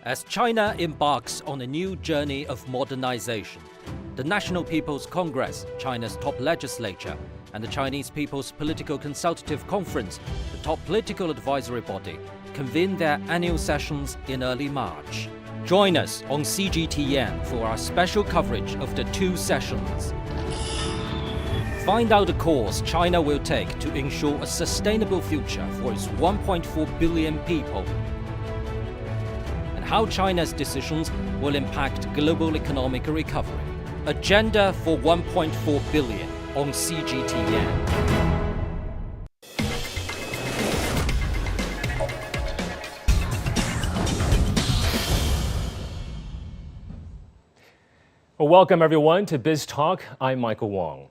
As China embarks on a new journey of modernization, the National People's Congress, China's top legislature, and the Chinese People's Political Consultative Conference, the top political advisory body, convene their annual sessions in early March. Join us on CGTN for our special coverage of the two sessions. Find out the course China will take to ensure a sustainable future for its 1.4 billion people, and how China's decisions will impact global economic recovery. Agenda for 1.4 billion on CGTN. Well, welcome everyone to Biz Talk. I'm Michael Wang.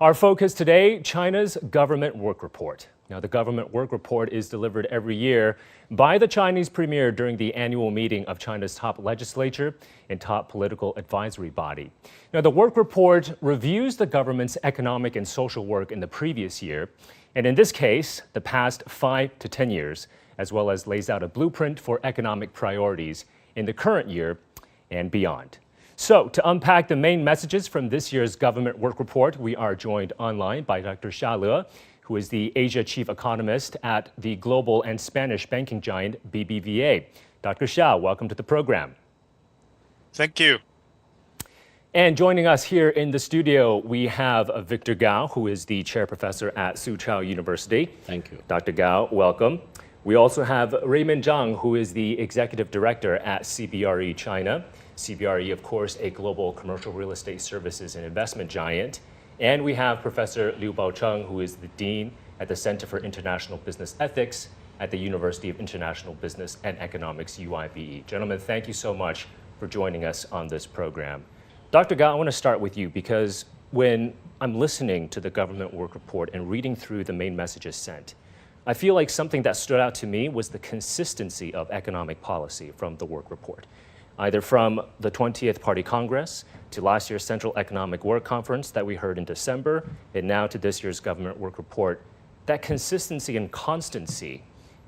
Our focus today, China's Government Work Report. Now, the Government Work Report is delivered every year by the Chinese Premier during the annual meeting of China's top legislature and top political advisory body. Now, the Work Report reviews the government's economic and social work in the previous year, and in this case, the past 5 to 10 years, as well as lays out a blueprint for economic priorities in the current year and beyond. So, to unpack the main messages from this year's Government Work Report, we are joined online by Dr. Xia Le, who is the Asia Chief Economist at the global and Spanish banking giant BBVA. Dr. Xia, welcome to the program. Thank you. And joining us here in the studio, we have Victor Gao, who is the chair professor at Soochow University. Thank you. Dr. Gao, welcome. We also have Rayman Zhang, who is the executive director at CBRE China. CBRE, of course, a global commercial real estate services and investment giant. And we have Professor Liu Baocheng, who is the dean at the Center for International Business Ethics at the University of International Business and Economics, UIBE. Gentlemen, thank you so much for joining us on this program. Dr. Gao, I want to start with you because when I'm listening to the Government Work Report and reading through the main messages sent, I feel like something that stood out to me was the consistency of economic policy from the work report. Either from the 20th Party Congress to last year's Central Economic Work Conference that we heard in December, and now to this year's Government Work Report, that consistency and constancy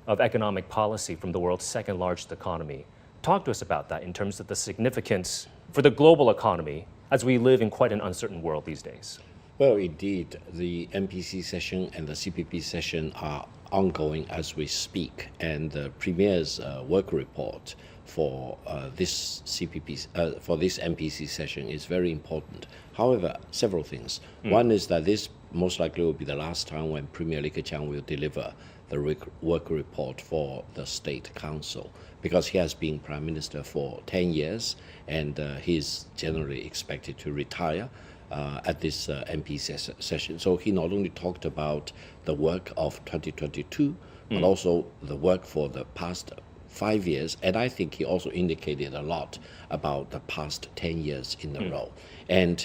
of economic policy from the world's second largest economy. Talk to us about that in terms of the significance for the global economy as we live in quite an uncertain world these days. Well, indeed, the MPC session and the CPP session are ongoing as we speak, and the Premier's work report for this MPC session is very important. However, several things. One is that this most likely will be the last time when Premier Li Keqiang will deliver the work report for the State Council, because he has been Prime Minister for 10 years and he's generally expected to retire at this MPC session. So he not only talked about the work of 2022, but also the work for the past 5 years, and I think he also indicated a lot about the past 10 years in a row. And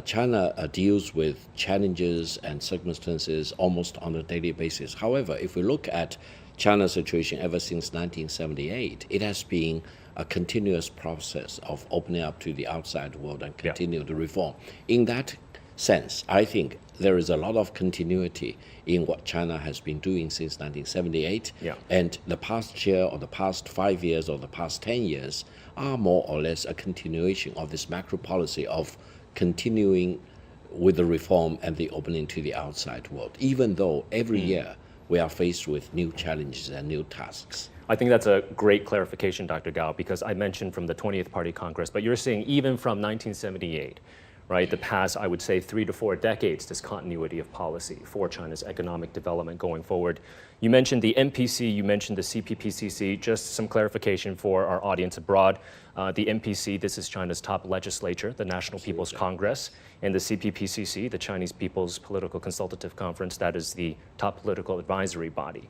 China deals with challenges and circumstances almost on a daily basis. However, if we look at China's situation ever since 1978, it has been a continuous process of opening up to the outside world and continue the reform. In that sense, I think there is a lot of continuity in what China has been doing since 1978, and the past year or the past 5 years or the past 10 years are more or less a continuation of this macro policy of continuing with the reform and the opening to the outside world, even though every year we are faced with new challenges and new tasks. I think that's a great clarification, Dr. Gao, because I mentioned from the 20th Party Congress, but you're saying even from 1978, right, the past, I would say, 3 to 4 decades, this continuity of policy for China's economic development going forward. You mentioned the MPC, you mentioned the CPPCC. Just some clarification for our audience abroad. The MPC, this is China's top legislature, the National People's Congress, and the CPPCC, the Chinese People's Political Consultative Conference, that is the top political advisory body.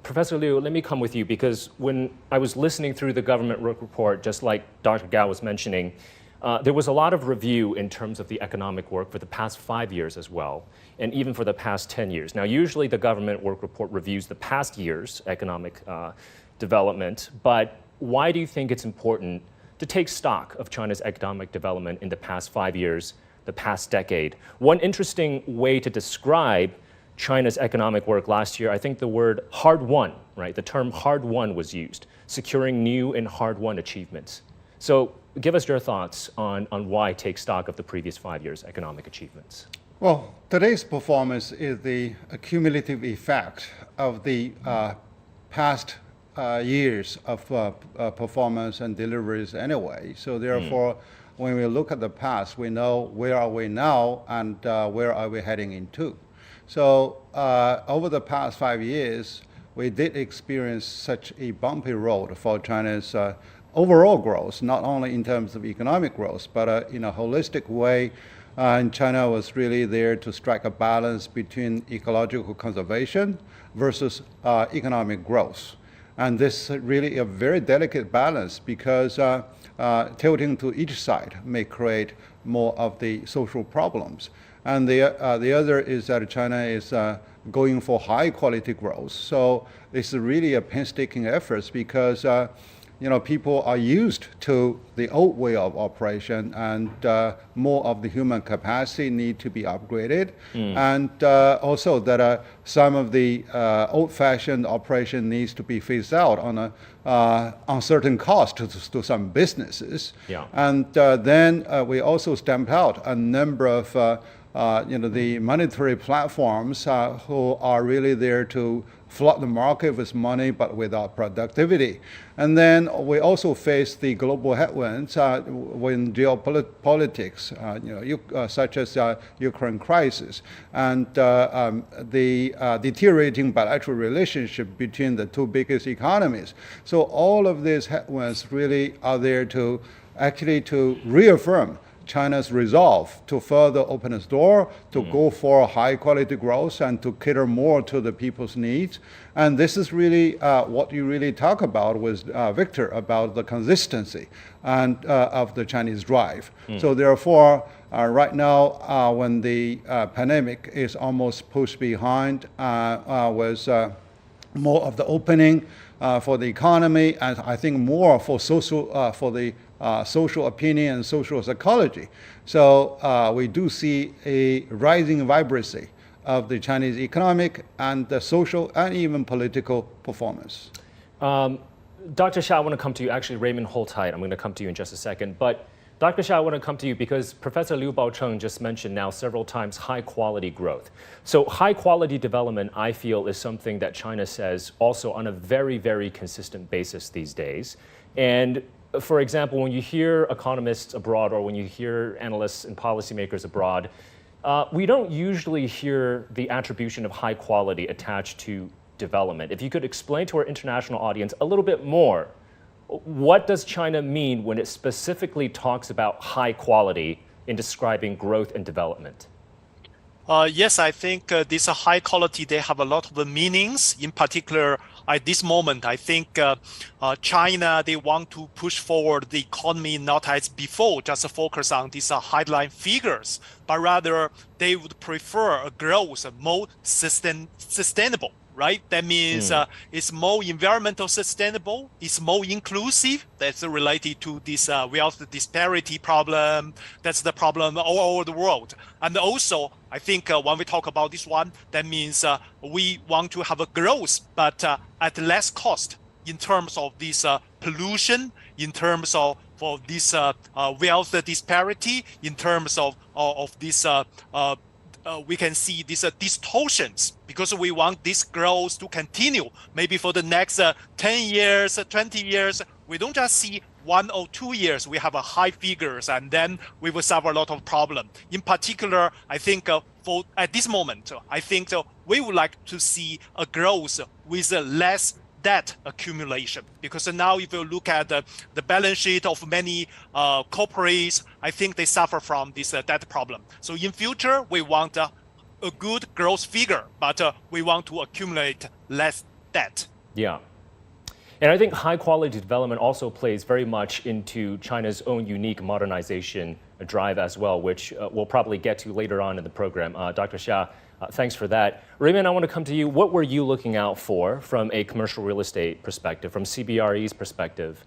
Professor Liu, let me come with you, because when I was listening through the Government Work Report, just like Dr. Gao was mentioning, there was a lot of review in terms of the economic work for the past 5 years as well, and even for the past 10 years. Now, usually the Government Work Report reviews the past year's economic development, but why do you think it's important to take stock of China's economic development in the past 5 years, the past decade? One interesting way to describe China's economic work last year, I think the word hard-won, right? The term hard-won was used, securing new and hard-won achievements. So give us your thoughts on why take stock of the previous 5 years' economic achievements. Well, today's performance is the cumulative effect of the past years of performance and deliveries anyway. So therefore, when we look at the past, we know where are we now and where are we heading into. So over the past 5 years, we did experience such a bumpy road for China's overall growth, not only in terms of economic growth, but in a holistic way. And China was really there to strike a balance between ecological conservation versus economic growth. And this is really a very delicate balance because tilting to each side may create more of the social problems. And the other is that China is going for high quality growth. So it's really a painstaking effort because people are used to the old way of operation, and more of the human capacity need to be upgraded. And also that some of the old-fashioned operation needs to be phased out on certain cost to some businesses. Yeah. And then we also stamped out a number of the monetary platforms who are really there to flood the market with money but without productivity. And then we also face the global headwinds when geopolitics, such as Ukraine crisis, and the deteriorating bilateral relationship between the two biggest economies. So all of these headwinds really are there to actually to reaffirm China's resolve to further open its door, to go for high quality growth and to cater more to the people's needs. And this is really what you really talk about with Victor, about the consistency and of the Chinese drive. So therefore, right now, when the pandemic is almost pushed behind with more of the opening for the economy, and I think more for social, for the social opinion and social psychology. So we do see a rising vibrancy of the Chinese economic and the social and even political performance. Dr. Xia, I want to come to you. Actually, Raymond, hold tight. I'm going to come to you in just a second. But Dr. Xia, I want to come to you because Professor Liu Baocheng just mentioned now several times high quality growth. So high quality development, I feel, is something that China says also on a very, very consistent basis these days. And for example, when you hear economists abroad or when you hear analysts and policymakers abroad, we don't usually hear the attribution of high quality attached to development. If you could explain to our international audience a little bit more, what does China mean when it specifically talks about high quality in describing growth and development? Yes, I think this high quality, they have a lot of meanings. In particular, at this moment, I think China, they want to push forward the economy not as before, just focus on these headline figures, but rather they would prefer a growth more sustainable. Right? That means it's more environmental sustainable, it's more inclusive. That's related to this wealth disparity problem. That's the problem all over the world. And also, I think when we talk about this one, that means we want to have a growth, but at less cost in terms of this pollution, in terms of for this wealth disparity, in terms of this we can see these distortions because we want this growth to continue. Maybe for the next 10 years, 20 years, we don't just see 1 or 2 years, we have high figures and then we will solve a lot of problems. In particular, I think for at this moment, I think we would like to see a growth with less debt accumulation, because now if you look at the balance sheet of many corporates, I think they suffer from this debt problem. So in future, we want a good growth figure, but we want to accumulate less debt. Yeah. And I think high quality development also plays very much into China's own unique modernization drive as well, which we'll probably get to later on in the program. Dr. Xia, thanks for that. Raymond, I want to come to you. What were you looking out for from a commercial real estate perspective, from CBRE's perspective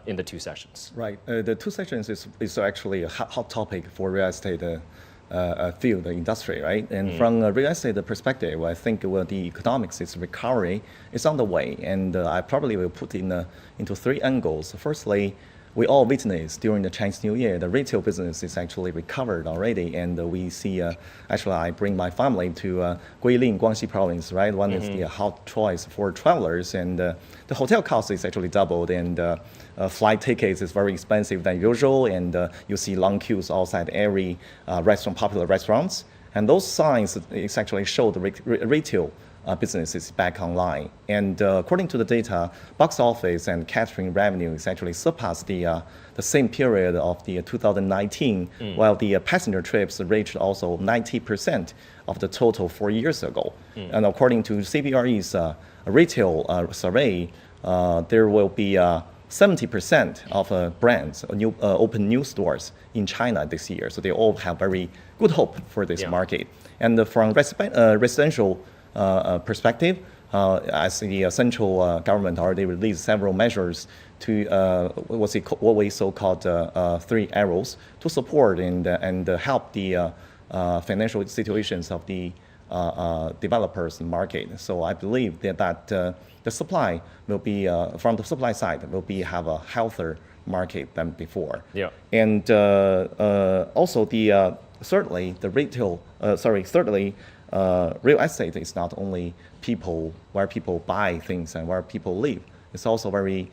in the two sessions? Right. The two sessions is actually a hot topic for real estate field, the industry, right? And from a real estate perspective, I think the economics is recovery is on the way, and I probably will put into three angles. Firstly, we all witnessed during the Chinese New Year, the retail business is actually recovered already, and we see, actually I bring my family to Guilin, Guangxi province, right? One is the hot choice for travelers, and the hotel cost is actually doubled, and flight tickets is very expensive than usual, and you see long queues outside every popular restaurants, and those signs is actually show the retail business is back online. And according to the data, box office and catering revenue is actually surpassed the same period of the 2019, while the passenger trips reached also 90% of the total 4 years ago. And according to CBRE's retail survey, there will be 70% of brands open new stores in China this year. So they all have very good hope for this market. And from residential perspective, as the central government already released several measures to what we so-called 3 arrows to support and help the financial situations of the developers market. So I believe that the supply will be from the supply side will be have a healthier market than before. Yeah. And also thirdly, real estate is not only where people buy things and where people live. It's also very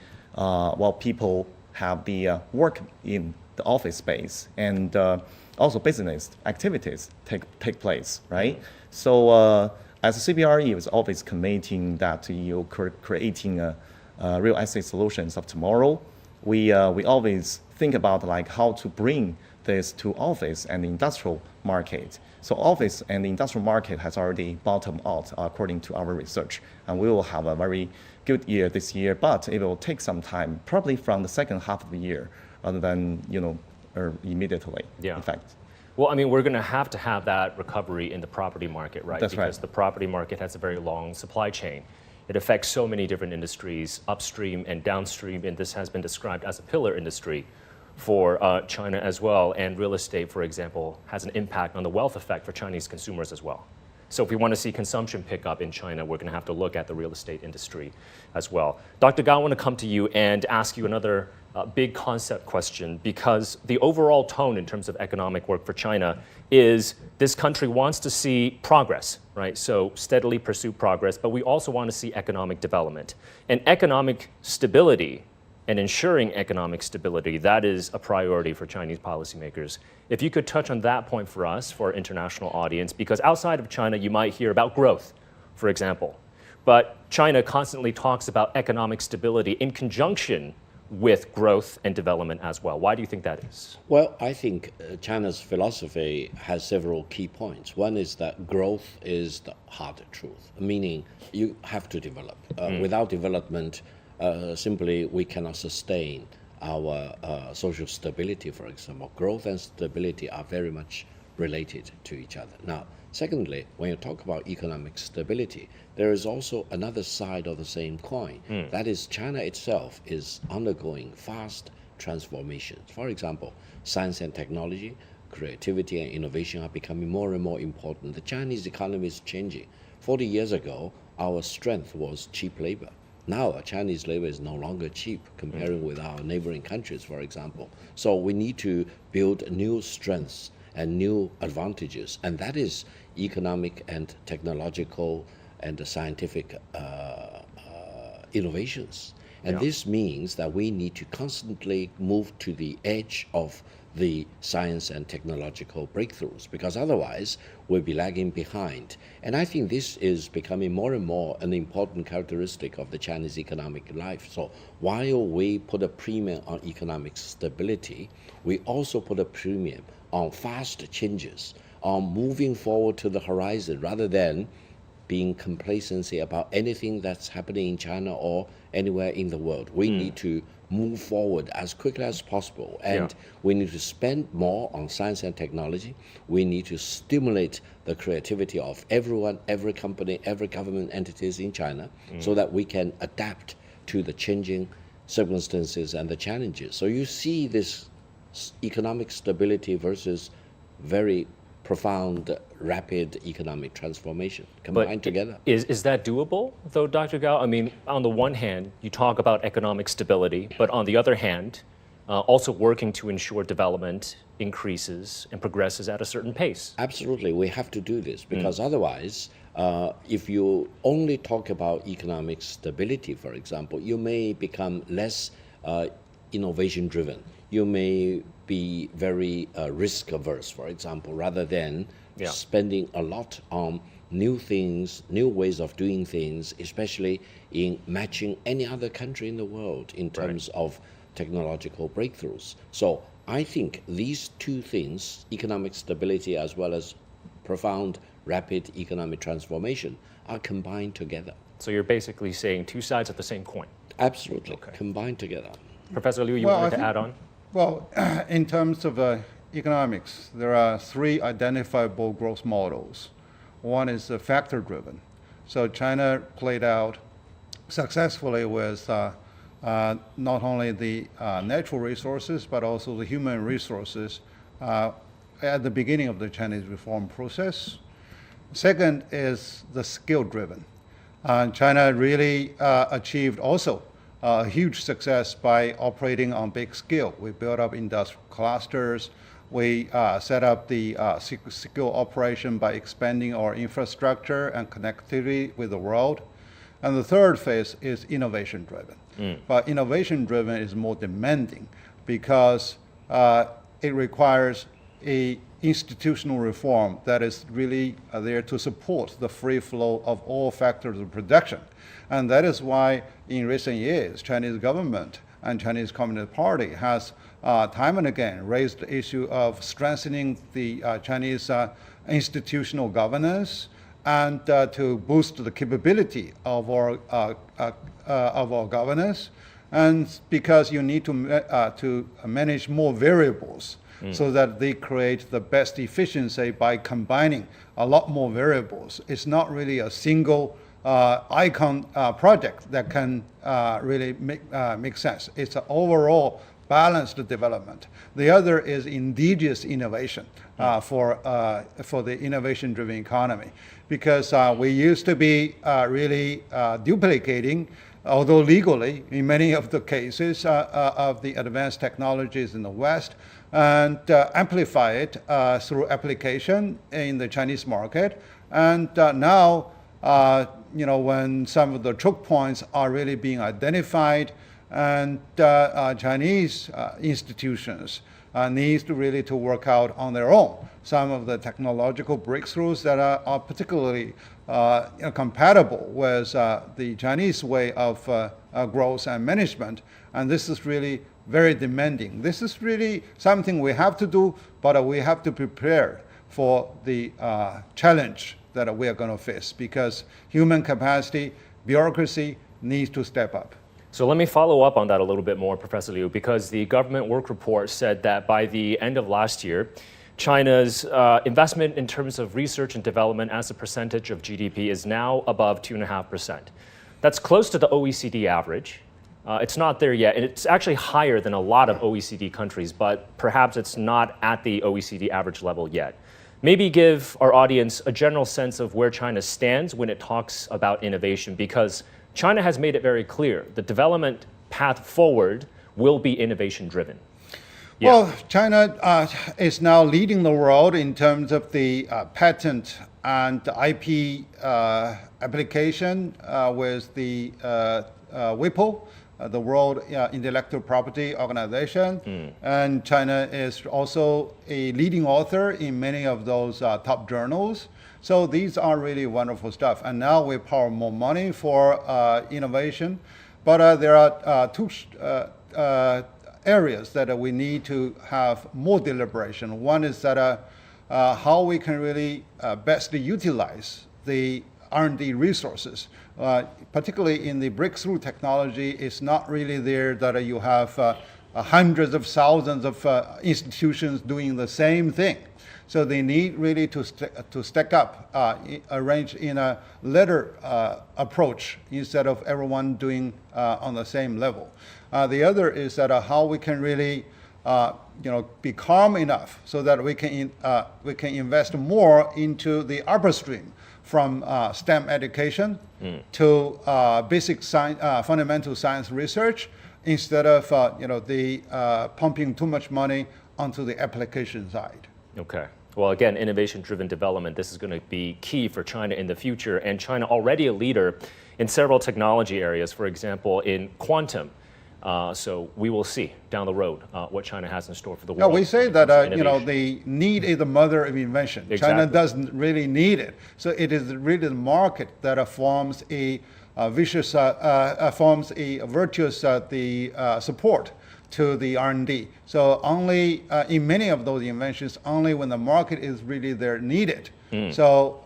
people have the work in the office space, and also business activities take place, right? So as a CBRE is always committing that to creating real estate solutions of tomorrow. We always think about like how to bring this to office and industrial market. So office and the industrial market has already bottomed out according to our research, and we will have a very good year this year, but it will take some time, probably from the second half of the year, rather than immediately. Yeah. In fact. Well, I mean, we're going to have that recovery in the property market, right? That's because right. the property market has a very long supply chain. It affects so many different industries, upstream and downstream, and this has been described as a pillar industry for China as well. And real estate, for example, has an impact on the wealth effect for Chinese consumers as well. So if we want to see consumption pick up in China, we're going to have to look at the real estate industry as well. Dr. Gao, I want to come to you and ask you another big concept question, because the overall tone in terms of economic work for China is this country wants to see progress, right? So steadily pursue progress, but we also want to see economic development. And economic stability and ensuring economic stability, that is a priority for Chinese policymakers. If you could touch on that point for us, for our international audience, because outside of China, you might hear about growth, for example. But China constantly talks about economic stability in conjunction with growth and development as well. Why do you think that is? Well, I think China's philosophy has several key points. One is that growth is the hard truth, meaning you have to develop. Without development, simply we cannot sustain our social stability, for example. Growth and stability are very much related to each other. Now, secondly, when you talk about economic stability, there is also another side of the same coin. That is, China itself is undergoing fast transformations. For example, science and technology, creativity and innovation are becoming more and more important. The Chinese economy is changing. 40 years ago, our strength was cheap labor. Now, Chinese labor is no longer cheap comparing with our neighboring countries, for example. So we need to build new strengths and new advantages, and that is economic and technological and scientific innovations. And this means that we need to constantly move to the edge of the science and technological breakthroughs, because otherwise we'll be lagging behind. And I think this is becoming more and more an important characteristic of the Chinese economic life. So while we put a premium on economic stability, we also put a premium on fast changes, on moving forward to the horizon, rather than being complacency about anything that's happening in China or anywhere in the world. We need to move forward as quickly as possible, and we need to spend more on science and technology. We need to stimulate the creativity of everyone, every company, every government entities in China, so that we can adapt to the changing circumstances and the challenges. So you see this economic stability versus very profound, rapid economic transformation combined together. Is that doable, though, Dr. Gao? I mean, on the one hand, you talk about economic stability, but on the other hand, also working to ensure development increases and progresses at a certain pace. Absolutely, we have to do this because otherwise, if you only talk about economic stability, for example, you may become less innovation driven. You may be very risk averse, for example, rather than spending a lot on new things, new ways of doing things, especially in matching any other country in the world in terms of technological breakthroughs. So I think these two things, economic stability as well as profound, rapid economic transformation, are combined together. So you're basically saying two sides of the same coin. Absolutely, combined together. Professor Liu, you wanted to add on? Well, in terms of economics, there are three identifiable growth models. One is factor-driven. So China played out successfully with not only the natural resources, but also the human resources at the beginning of the Chinese reform process. Second is the skill-driven. China really achieved also a huge success by operating on big scale. We built up industrial clusters. We set up the skill operation by expanding our infrastructure and connectivity with the world. And the third phase is innovation-driven. But innovation-driven is more demanding because it requires a institutional reform that is really there to support the free flow of all factors of production. And that is why in recent years, Chinese government and Chinese Communist Party has time and again raised the issue of strengthening the Chinese institutional governance and to boost the capability of our governance. And because you need to manage more variables so that they create the best efficiency by combining a lot more variables. It's not really a single icon project that can really make sense. It's an overall balanced development. The other is indigenous innovation for the innovation-driven economy, because we used to be really duplicating, although legally, in many of the cases of the advanced technologies in the West, and amplify it through application in the Chinese market. And now, when some of the choke points are really being identified, and Chinese institutions needs to really to work out on their own some of the technological breakthroughs that are particularly compatible with the Chinese way of growth and management. And this is really very demanding. This is really something we have to do, but we have to prepare for the challenge that we are going to face, because human capacity, bureaucracy needs to step up. So let me follow up on that a little bit more, Professor Liu, because the government work report said that by the end of last year, China's investment in terms of research and development as a percentage of GDP is now above 2.5%. That's close to the OECD average. It's not there yet, and it's actually higher than a lot of OECD countries, but perhaps it's not at the OECD average level yet. Maybe give our audience a general sense of where China stands when it talks about innovation, because China has made it very clear the development path forward will be innovation-driven. Yeah. Well, China is now leading the world in terms of the patent and IP application with the WIPO, the World Intellectual Property Organization. And China is also a leading author in many of those top journals. So these are really wonderful stuff. And now we pour more money for innovation. But there are two areas that we need to have more deliberation. One is that how we can really best utilize the R&D resources, particularly in the breakthrough technology. It's not really there that you have hundreds of thousands of institutions doing the same thing. So they need really to stack up, arrange in a ladder approach instead of everyone doing on the same level. The other is that how we can really be calm enough so that we can invest more into the upstream, from STEM education to basic science, fundamental science research, instead of pumping too much money onto the application side. Okay. Well, again, innovation-driven development, this is going to be key for China in the future. And China already a leader in several technology areas, for example, in quantum. So we will see down the road what China has in store for the world. No, we say that the need is the mother of invention. Exactly. China doesn't really need it. So it is really the market that forms a virtuous support to the R&D. So only in many of those inventions, only when the market is really there needed. So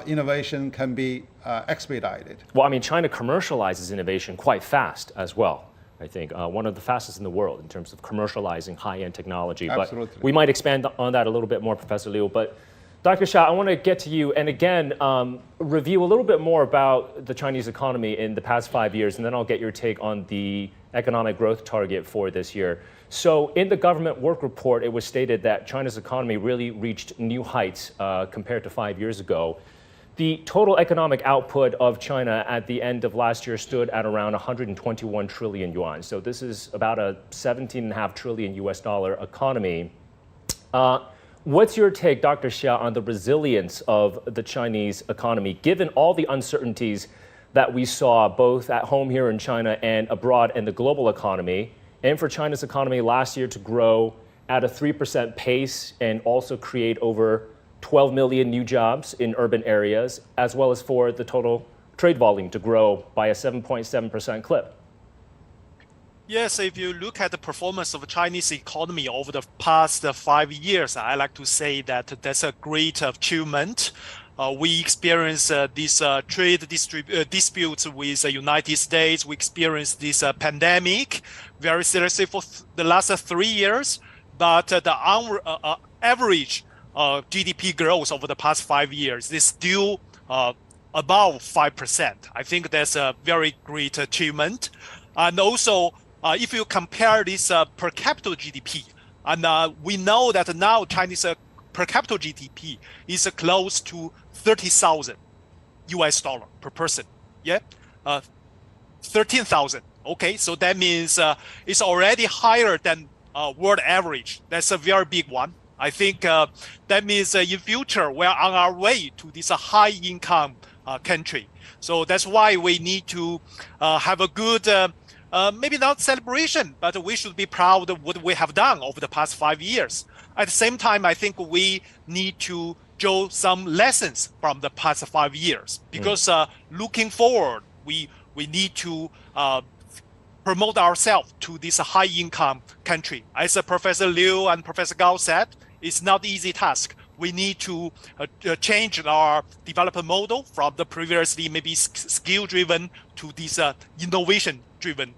innovation can be expedited. Well, I mean, China commercializes innovation quite fast as well. I think one of the fastest in the world in terms of commercializing high-end technology. Absolutely. But we might expand on that a little bit more, Professor Liu. But Dr. Xia, I want to get to you and again review a little bit more about the Chinese economy in the past 5 years, and then I'll get your take on the economic growth target for this year. So in the government work report, it was stated that China's economy really reached new heights compared to 5 years ago. The total economic output of China at the end of last year stood at around 121 trillion yuan. So this is about a 17.5 trillion US dollar economy. What's your take, Dr. Xia, on the resilience of the Chinese economy, given all the uncertainties that we saw both at home here in China and abroad in the global economy, and for China's economy last year to grow at a 3% pace and also create over 12 million new jobs in urban areas, as well as for the total trade volume to grow by a 7.7% clip? Yes, if you look at the performance of the Chinese economy over the past 5 years, I like to say that that's a great achievement. We experienced these trade disputes with the United States. We experienced this pandemic very seriously for the last 3 years. But the average GDP growth over the past 5 years is still above 5%. I think that's a very great achievement. And also, if you compare this per capita GDP, and we know that now Chinese per capita GDP is close to 30,000 US dollar per person. Yeah, 13,000. Okay, so that means it's already higher than world average. That's a very big one. I think that means in future we're on our way to this high income country. So that's why we need to have a good, maybe not celebration, but we should be proud of what we have done over the past 5 years. At the same time, I think we need to draw some lessons from the past 5 years, because looking forward, we need to promote ourselves to this high income country. As Professor Liu and Professor Gao said, it's not an easy task. We need to change our development model from the previously maybe skill-driven to this innovation-driven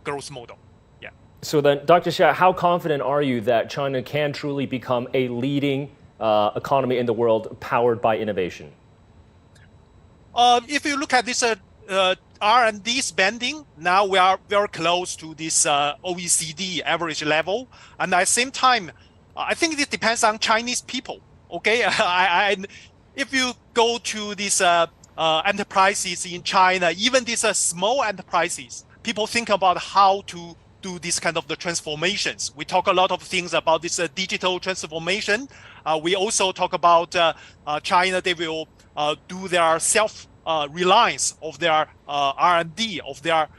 growth model. Yeah. So then, Dr. Xia, how confident are you that China can truly become a leading economy in the world powered by innovation? If you look at this R&D spending, now we are very close to this OECD average level. And at the same time, I think it depends on Chinese people. Okay, if you go to these enterprises in China, even these small enterprises, people think about how to do this kind of the transformations. We talk a lot of things about this digital transformation. We also talk about China. They will do their self-reliance of their R&D, of their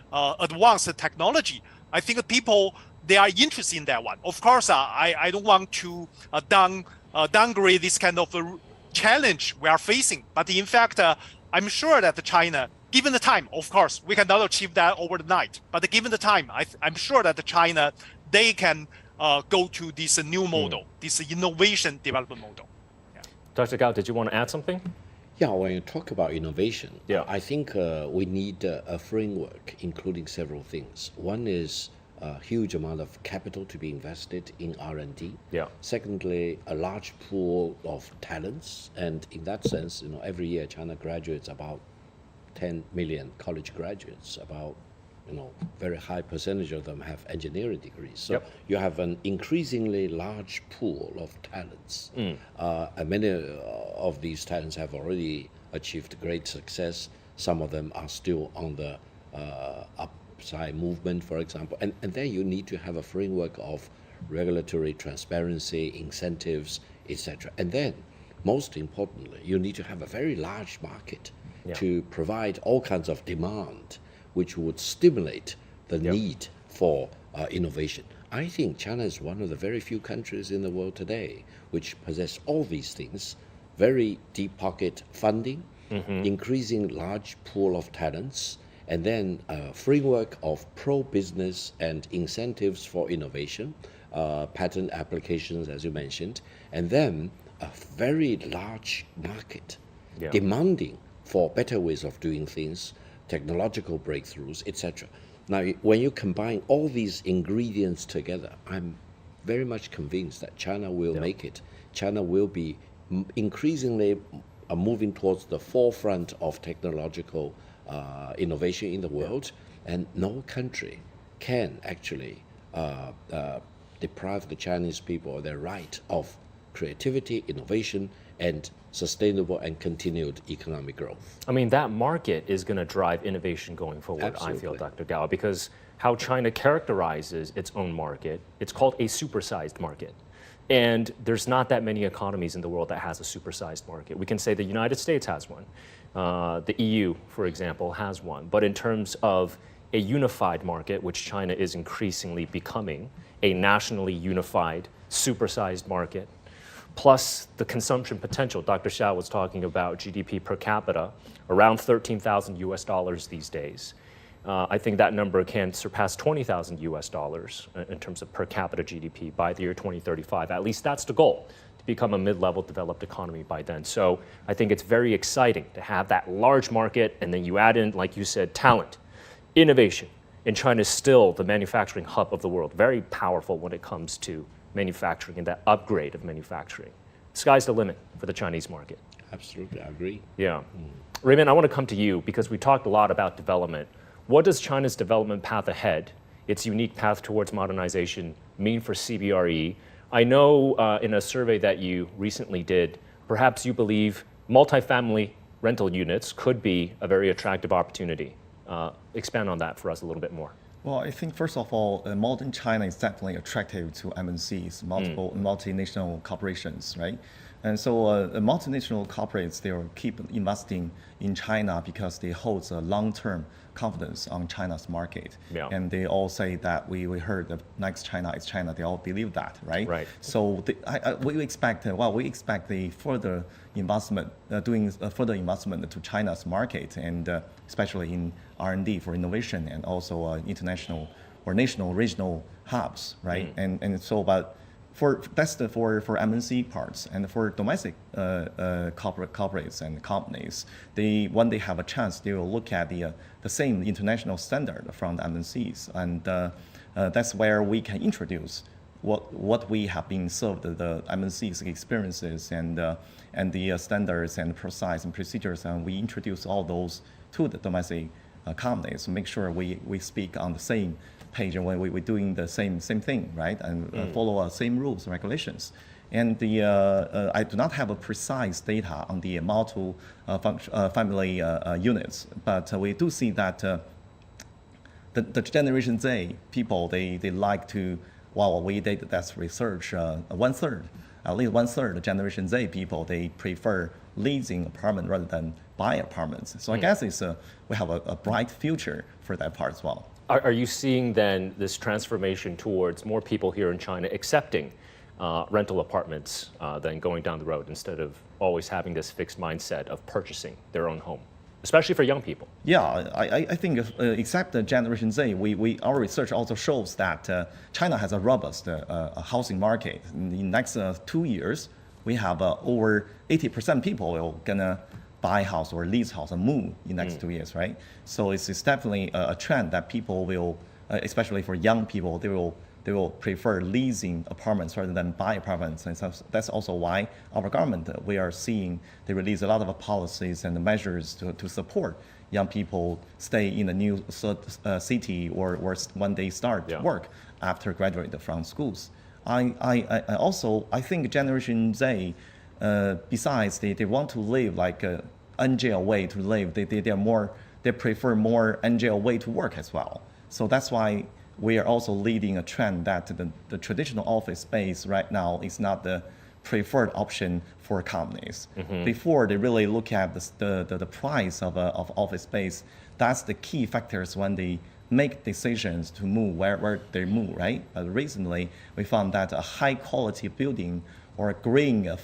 advanced technology. I think people, they are interested in that one. Of course, I don't want to downgrade this kind of challenge we are facing. But in fact, I'm sure that China, given the time, of course, we cannot achieve that overnight. But given the time, I'm sure that China, they can go to this new model, this innovation development model. Yeah. Dr. Gao, did you want to add something? Yeah, when you talk about innovation, yeah. I think we need a framework including several things. One is a huge amount of capital to be invested in R&D. Yeah. Secondly, a large pool of talents, and in that sense, every year China graduates about 10 million college graduates, about very high percentage of them have engineering degrees. So Yep. you have an increasingly large pool of talents. And many of these talents have already achieved great success. Some of them are still on the upside movement, for example. And then you need to have a framework of regulatory transparency, incentives, etc. And then, most importantly, you need to have a very large market to provide all kinds of demand, which would stimulate the need for innovation. I think China is one of the very few countries in the world today which possess all these things: very deep pocket funding, increasing large pool of talents, and then a framework of pro-business and incentives for innovation, patent applications, as you mentioned, and then a very large market demanding for better ways of doing things, technological breakthroughs, etc. Now, when you combine all these ingredients together, I'm very much convinced that China will make it. China will be increasingly moving towards the forefront of technological innovation in the world, and no country can actually deprive the Chinese people of their right of creativity, innovation, and sustainable and continued economic growth. I mean, that market is going to drive innovation going forward, Absolutely. I feel, Dr. Gao, because how China characterizes its own market, it's called a supersized market. And there's not that many economies in the world that has a supersized market. We can say the United States has one. The EU, for example, has one. But in terms of a unified market, which China is increasingly becoming, a nationally unified, supersized market, plus the consumption potential. Dr. Xiao was talking about GDP per capita, around $13,000 these days. I think that number can surpass $20,000 in terms of per capita GDP by the year 2035. At least that's the goal, to become a mid-level developed economy by then. So I think it's very exciting to have that large market, and then you add in, like you said, talent, innovation. And China is still the manufacturing hub of the world, very powerful when it comes to manufacturing and that upgrade of manufacturing. Sky's the limit for the Chinese market. Absolutely, I agree. Yeah. Rayman, I want to come to you because we talked a lot about development. What does China's development path ahead, its unique path towards modernization, mean for CBRE? I know in a survey that you recently did, perhaps you believe multifamily rental units could be a very attractive opportunity. Expand on that for us a little bit more. Well, I think first of all, modern China is definitely attractive to MNCs, multinational corporations, right? And so multinational corporates, they will keep investing in China because they hold a long-term confidence on China's market. Yeah. And they all say that we heard that next China is China. They all believe that, right? Right. So we expect the further investment, doing further investment to China's market, and especially in R&D for innovation, and also international or national, regional hubs, right? And so, but that's for MNC parts, and for domestic corporates and companies, when they have a chance, they will look at the same international standard from the MNCs, and that's where we can introduce what we have been served, the MNC's experiences and the standards and process and procedures, and we introduce all those to the domestic companies, make sure we speak on the same page, and when we're doing the same thing, right, and follow same rules and regulations. And I do not have a precise data on the family units, but we do see that the Generation Z people, they like to, well, we did that research, at least one third of Generation Z people, they prefer leasing apartment rather than buy apartments. So I guess we have a bright future for that part as well. Are you seeing then this transformation towards more people here in China accepting rental apartments than going down the road, instead of always having this fixed mindset of purchasing their own home, especially for young people? Yeah, I think except the Generation Z, our research also shows that China has a robust housing market. In the next 2 years, we have over 80% people will gonna buy house or lease house and move in the next 2 years, right? So it's definitely a trend that people will, especially for young people, they will they will prefer leasing apartments rather than buy apartments. And so that's also why our government, we are seeing they release a lot of policies and measures to support young people stay in a new city or when they start work after graduate from schools. I think Generation Z, besides they want to live like a NGL way to live, they prefer more NGL way to work as well. So that's why we are also leading a trend that the traditional office space right now is not the preferred option for companies. Before they really look at the price of office space, that's the key factors when they make decisions to move where they move, right? But recently, we found that a high quality building or green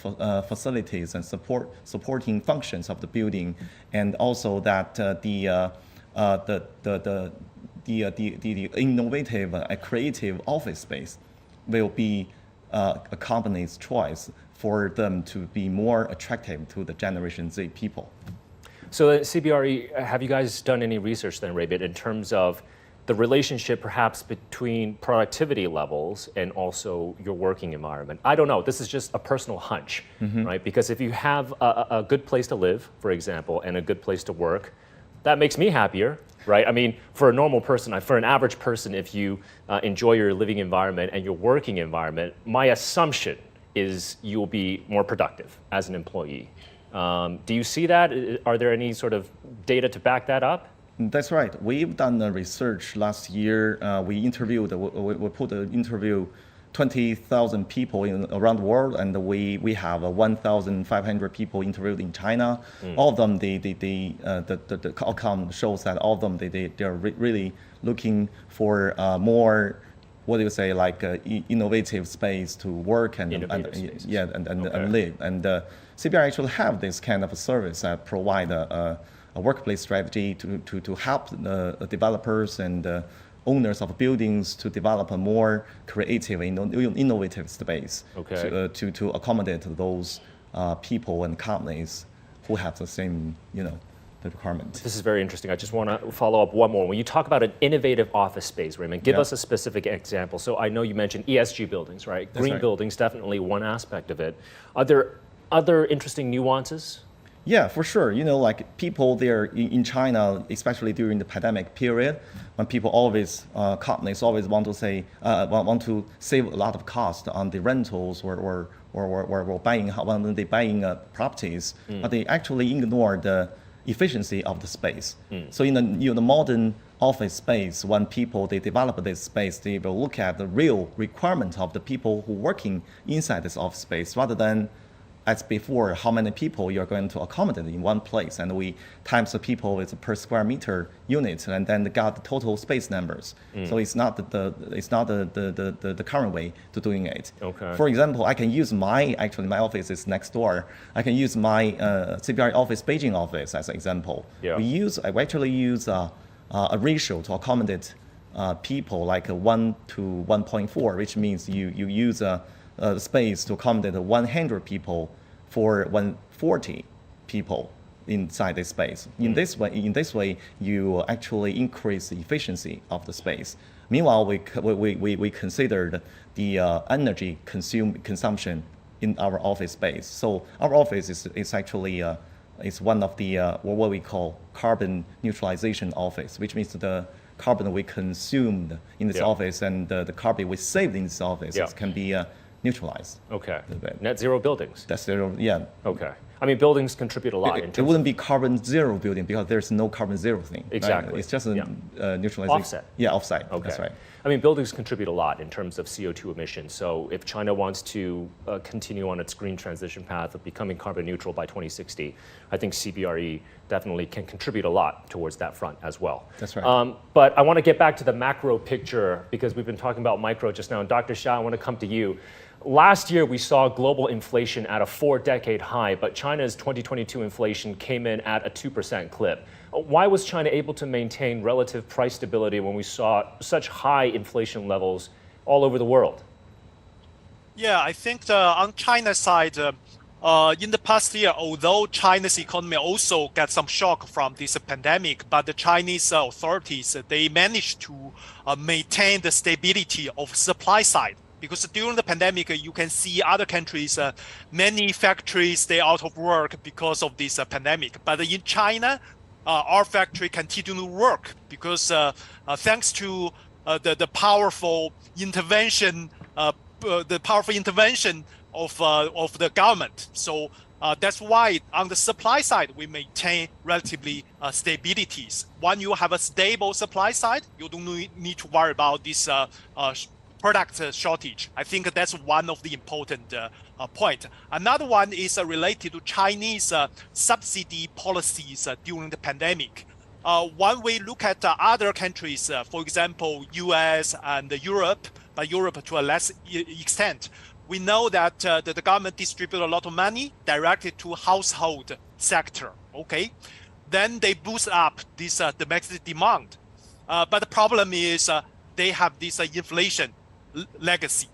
facilities and supporting functions of the building, and also that the innovative, creative office space will be a company's choice for them to be more attractive to the Generation Z people. So at CBRE, have you guys done any research then, Rayman, in terms of the relationship perhaps between productivity levels and also your working environment? I don't know, this is just a personal hunch, right? Because if you have a good place to live, for example, and a good place to work, that makes me happier, right? I mean, for a normal person, for an average person, if you enjoy your living environment and your working environment, my assumption is you'll be more productive as an employee. Do you see that? Are there any sort of data to back that up? That's right. We've done research last year. We interview 20,000 people around the world, and we have 1,500 people interviewed in China. All of them, the outcome shows that all of them, they're really looking for more, what do you say, like innovative space to work and live. And CBRE actually have this kind of a service that provide a workplace strategy to help the developers and owners of buildings to develop a more creative, innovative space to accommodate those people and companies who have the same, the requirement. This is very interesting. I just want to follow up one more. When you talk about an innovative office space, Rayman, give us a specific example. So I know you mentioned ESG buildings, right? That's Green buildings, definitely one aspect of it. Are there other interesting nuances? Yeah, for sure. Like people there in China, especially during the pandemic period, when people companies always want to save a lot of cost on the rentals or buying when they buying properties, but they actually ignore the efficiency of the space. So in the modern office space, when people they develop this space, they will look at the real requirement of the people who working inside this office space rather than as before, how many people you're going to accommodate in one place, and we times the people is per square meter unit, and then got the total space numbers. So it's not the current way to doing it. Okay. For example, I can use my office is next door. I can use my CBRE office, Beijing office as an example. Yeah. We actually use a ratio to accommodate people like 1 to 1.4, which means you use the space to accommodate 100 people for 140 people inside this space. In this way, you actually increase the efficiency of the space. Meanwhile, we considered the energy consumption in our office space. So our office is actually is one of the what we call carbon neutralization office, which means the carbon we consumed in this office and the carbon we saved in this office can be neutralized. Okay. Net zero buildings. That's zero. Yeah. Okay. I mean, buildings contribute a lot. It wouldn't be carbon zero building because there's no carbon zero thing. Exactly. Right? It's just a neutralization. Offset. Yeah, offset. Okay. That's right. I mean, buildings contribute a lot in terms of CO2 emissions. So if China wants to continue on its green transition path of becoming carbon neutral by 2060, I think CBRE definitely can contribute a lot towards that front as well. That's right. But I want to get back to the macro picture because we've been talking about micro just now. And Dr. Xia, I want to come to you. Last year, we saw global inflation at a 4-decade high, but China's 2022 inflation came in at a 2% clip. Why was China able to maintain relative price stability when we saw such high inflation levels all over the world? Yeah, I think on China's side, In the past year, although China's economy also got some shock from this pandemic, but the Chinese authorities, they managed to maintain the stability of supply side. Because during the pandemic, you can see other countries, many factories, they out of work because of this pandemic. But in China, our factory continue to work because thanks to the powerful intervention, of the government. So that's why on the supply side, we maintain relatively stabilities. When you have a stable supply side, you don't need to worry about this product shortage. I think that's one of the important point. Another one is related to Chinese subsidy policies during the pandemic. When we look at other countries, for example, US and Europe, but Europe to a less extent, we know that the government distribute a lot of money directed to household sector, okay? Then they boost up this domestic demand. But the problem is they have this inflation legacy.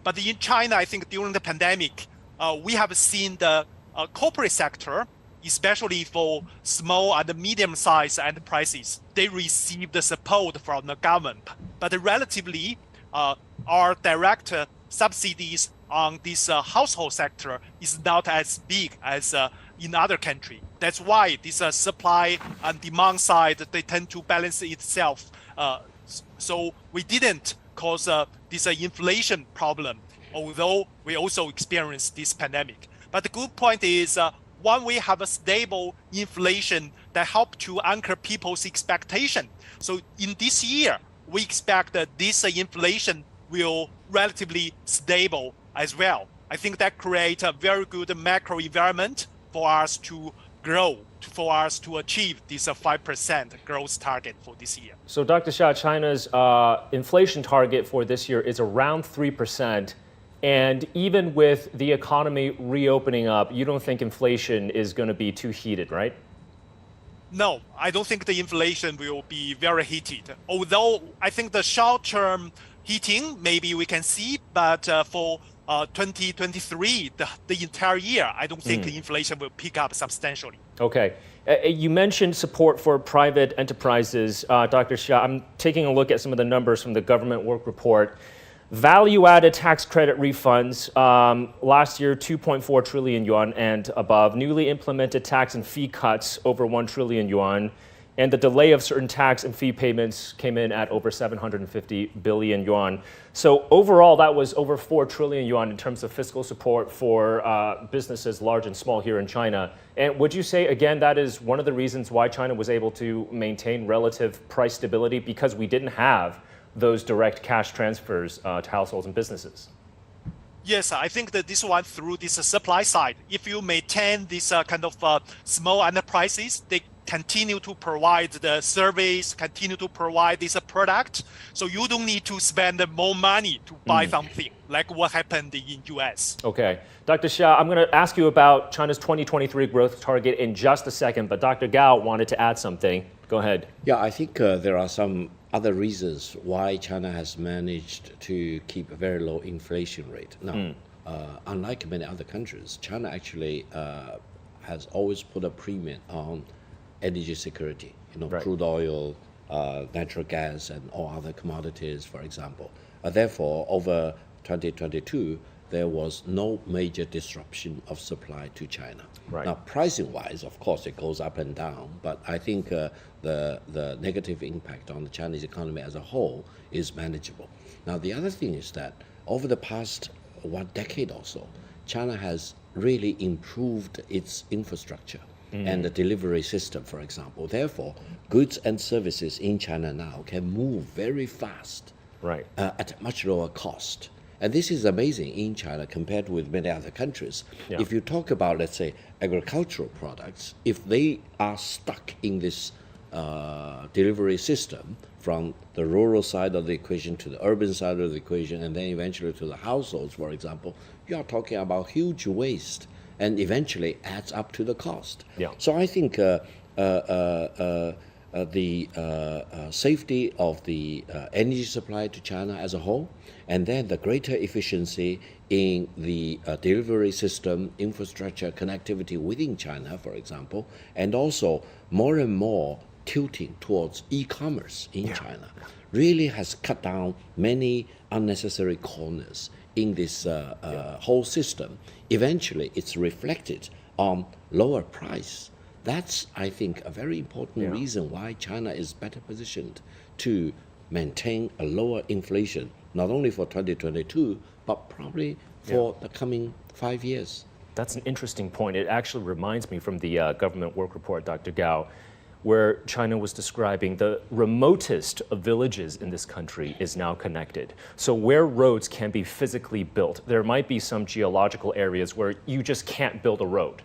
But in China, I think during the pandemic, we have seen the corporate sector, especially for small and medium-sized enterprises, they receive the support from the government. But relatively, our direct subsidies on this household sector is not as big as in other countries. That's why this supply and demand side, they tend to balance itself. So we didn't cause this inflation problem, although we also experienced this pandemic. But the good point is when we have a stable inflation that help to anchor people's expectation. So in this year, we expect that this inflation will relatively stable as well. I think that creates a very good macro environment for us to grow, for us to achieve this 5% growth target for this year. So Dr. Xia, China's inflation target for this year is around 3%. And even with the economy reopening up, you don't think inflation is going to be too heated, right? No, I don't think the inflation will be very heated. Although I think the short-term heating, maybe we can see, but for 2023, the entire year, I don't think inflation will pick up substantially. Okay. You mentioned support for private enterprises, Dr. Xia. I'm taking a look at some of the numbers from the government work report. Value-added tax credit refunds, last year 2.4 trillion yuan and above. Newly implemented tax and fee cuts over 1 trillion yuan. And the delay of certain tax and fee payments came in at over 750 billion yuan. So overall, that was over 4 trillion yuan in terms of fiscal support for businesses large and small here in China. And would you say, again, that is one of the reasons why China was able to maintain relative price stability, because we didn't have those direct cash transfers to households and businesses? Yes, I think that this one through this supply side, if you maintain this kind of small enterprises, they continue to provide the service, continue to provide this product. So you don't need to spend more money to buy something like what happened in US. Okay. Dr. Xia, I'm going to ask you about China's 2023 growth target in just a second, but Dr. Gao wanted to add something. Go ahead. Yeah, I think there are some other reasons why China has managed to keep a very low inflation rate. Now, unlike many other countries, China actually has always put a premium on energy security, Right. crude oil, natural gas, and all other commodities, for example. Therefore, over 2022, there was no major disruption of supply to China. Right. Now, pricing-wise, of course, it goes up and down, but I think the negative impact on the Chinese economy as a whole is manageable. Now, the other thing is that over the past 1 decade or so, China has really improved its infrastructure and the delivery system, for example. Therefore, goods and services in China now can move very fast Right. at a much lower cost. And this is amazing in China compared with many other countries. Yeah. If you talk about, let's say, agricultural products, if they are stuck in this delivery system from the rural side of the equation to the urban side of the equation, and then eventually to the households, for example, you are talking about huge waste, and eventually adds up to the cost. Yeah. So I think the safety of the energy supply to China as a whole, and then the greater efficiency in the delivery system, infrastructure, connectivity within China, for example, and also more and more tilting towards e-commerce in China, really has cut down many unnecessary corners in this whole system. Eventually, it's reflected on lower price. That's, I think, a very important reason why China is better positioned to maintain a lower inflation, not only for 2022, but probably for the coming 5 years. That's an interesting point. It actually reminds me from the government work report, Dr. Gao, where China was describing the remotest of villages in this country is now connected. So where roads can be physically built, there might be some geological areas where you just can't build a road.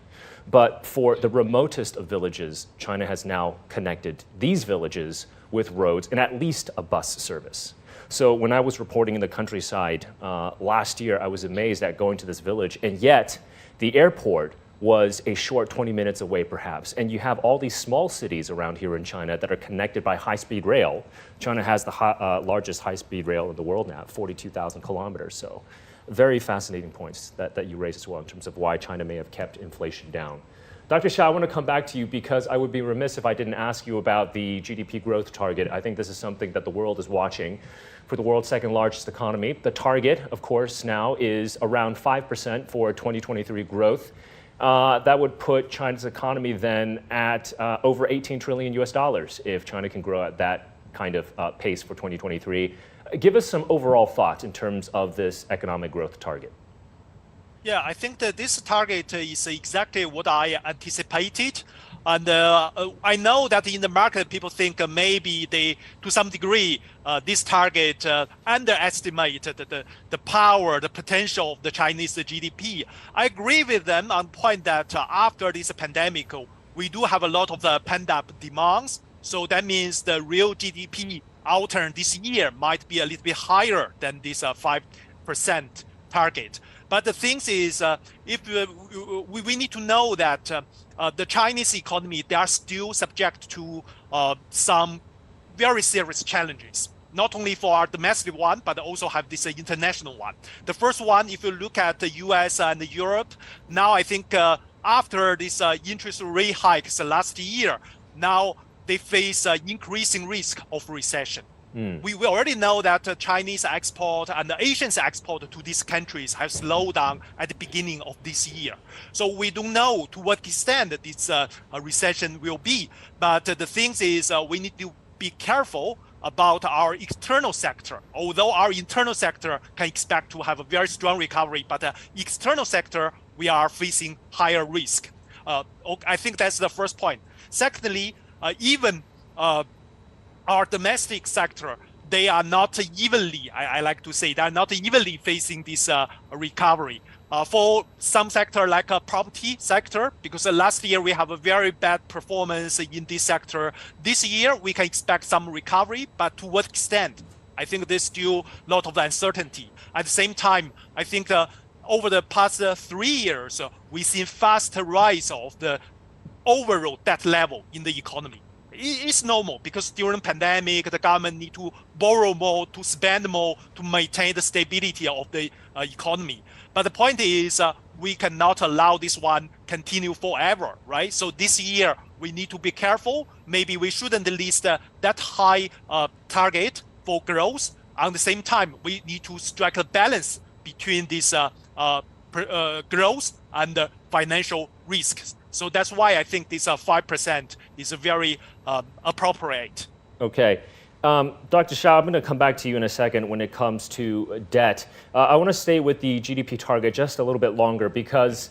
But for the remotest of villages, China has now connected these villages with roads and at least a bus service. So when I was reporting in the countryside last year, I was amazed at going to this village, and yet the airport was a short 20 minutes away perhaps. And you have all these small cities around here in China that are connected by high-speed rail. China has the largest high-speed rail in the world now, 42,000 kilometers. So very fascinating points that you raised as well in terms of why China may have kept inflation down. Dr. Xia, I want to come back to you because I would be remiss if I didn't ask you about the GDP growth target. I think this is something that the world is watching for the world's second largest economy. The target, of course, now is around 5% for 2023 growth. That would put China's economy then at over 18 trillion US dollars if China can grow at that kind of pace for 2023. Give us some overall thoughts in terms of this economic growth target. Yeah, I think that this target is exactly what I anticipated. And I know that in the market, people think maybe they, to some degree, this target underestimate the power, the potential of the Chinese GDP. I agree with them on the point that after this pandemic, we do have a lot of the pent-up demands. So that means the real GDP outturn this year might be a little bit higher than this 5% target. But the thing is, we need to know that the Chinese economy, they are still subject to some very serious challenges, not only for our domestic one, but also have this international one. The first one, if you look at the US and Europe, now I think after this interest rate hikes last year, now they face increasing risk of recession. We already know that Chinese export and the Asians export to these countries have slowed down at the beginning of this year. So we don't know to what extent this recession will be. But the thing is, we need to be careful about our external sector. Although our internal sector can expect to have a very strong recovery, but external sector, we are facing higher risk. I think that's the first point. Secondly, even our domestic sector, they are not evenly, I like to say, they are not evenly facing this recovery. For some sector like a property sector, because last year we have a very bad performance in this sector. This year we can expect some recovery, but to what extent? I think there's still a lot of uncertainty. At the same time, I think over the past 3 years, we've seen fast rise of the overall debt level in the economy. It's normal because during the pandemic, the government need to borrow more, to spend more, to maintain the stability of the economy. But the point is, we cannot allow this one continue forever, right? So this year, we need to be careful. Maybe we shouldn't list that high target for growth. At the same time, we need to strike a balance between this growth and financial risks. So that's why I think this 5% is very appropriate. Okay. Dr. Xia, I'm going to come back to you in a second when it comes to debt. I want to stay with the GDP target just a little bit longer because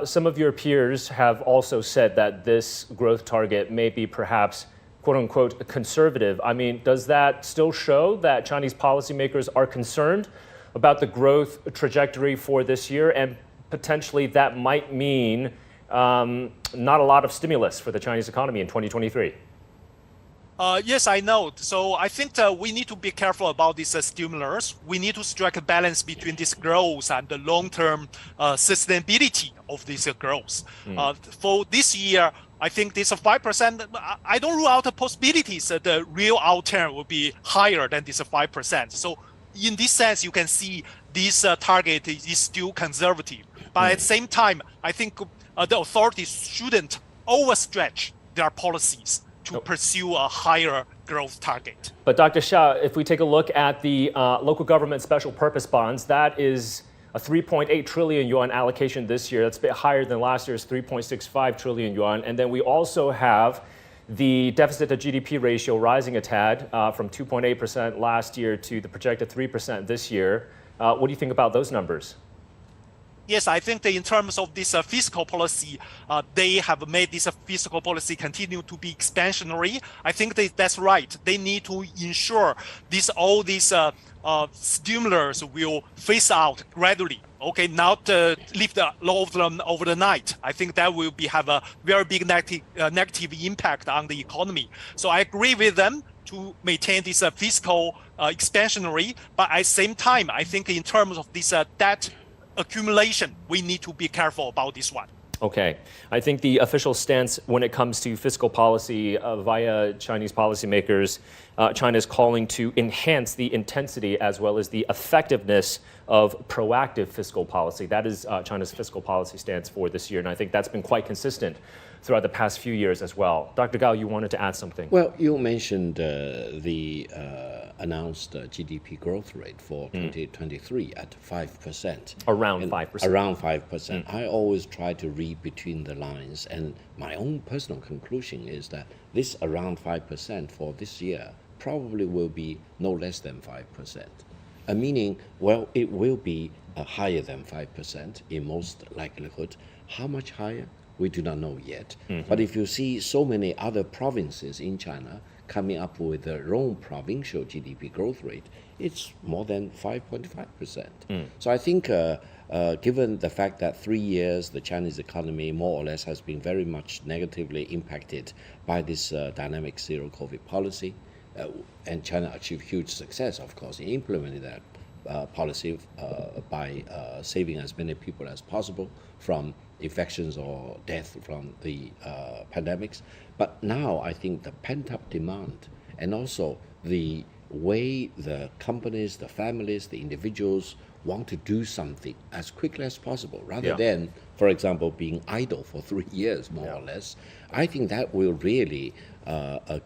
some of your peers have also said that this growth target may be perhaps, quote unquote, conservative. I mean, does that still show that Chinese policymakers are concerned about the growth trajectory for this year, and potentially that might mean not a lot of stimulus for the Chinese economy in 2023? Yes, I know. So I think we need to be careful about this stimulus. We need to strike a balance between this growth and the long-term sustainability of this growth. For this year, I think this 5%, I don't rule out the possibilities that the real outturn will be higher than this 5%. So in this sense, you can see this target is still conservative. But at the same time, I think the authorities shouldn't overstretch their policies to pursue a higher growth target. But Dr. Xia, if we take a look at the local government special purpose bonds, that is a 3.8 trillion yuan allocation this year. That's a bit higher than last year's 3.65 trillion yuan. And then we also have the deficit to GDP ratio rising a tad from 2.8% last year to the projected 3% this year. What do you think about those numbers? Yes, I think that in terms of this fiscal policy, they have made this fiscal policy continue to be expansionary. I think that's right. They need to ensure all these stimulus will phase out gradually. Okay, not lift all of them over the night. I think that will have a very big negative impact on the economy. So I agree with them to maintain this fiscal expansionary, but at the same time, I think in terms of this debt accumulation, we need to be careful about this one. Okay. I think the official stance when it comes to fiscal policy via Chinese policymakers, China is calling to enhance the intensity as well as the effectiveness of proactive fiscal policy. That is China's fiscal policy stance for this year, and I think that's been quite consistent throughout the past few years as well. Dr. Gao, you wanted to add something. Well, you mentioned the announced GDP growth rate for 2023 at 5%. Around 5%. Around 5%. I always try to read between the lines, and my own personal conclusion is that this around 5% for this year probably will be no less than 5%. Meaning, well, it will be higher than 5% in most likelihood. How much higher? We do not know yet. But if you see so many other provinces in China coming up with their own provincial GDP growth rate, it's more than 5.5%. So I think given the fact that 3 years the Chinese economy more or less has been very much negatively impacted by this dynamic zero COVID policy, and China achieved huge success, of course, in implementing that policy by saving as many people as possible from infections or death from the pandemics. But now I think the pent-up demand and also the way the companies, the families, the individuals want to do something as quickly as possible rather than, for example, being idle for 3 years, more or less, I think that will really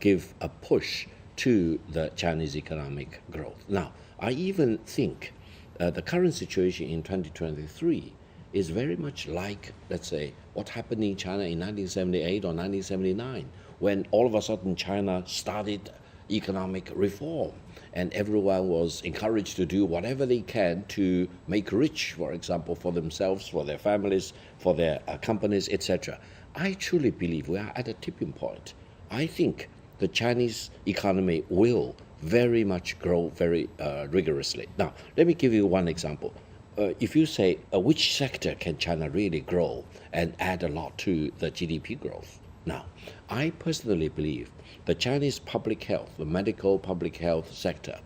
give a push to the Chinese economic growth. Now, I even think the current situation in 2023 is very much like, let's say, what happened in China in 1978 or 1979, when all of a sudden China started economic reform and everyone was encouraged to do whatever they can to make rich, for example, for themselves, for their families, for their companies, etc. I truly believe we are at a tipping point. I think the Chinese economy will very much grow very rigorously. Now, let me give you one example. If you say which sector can China really grow and add a lot to the GDP growth? Now, I personally believe the Chinese public health, the medical public health sector,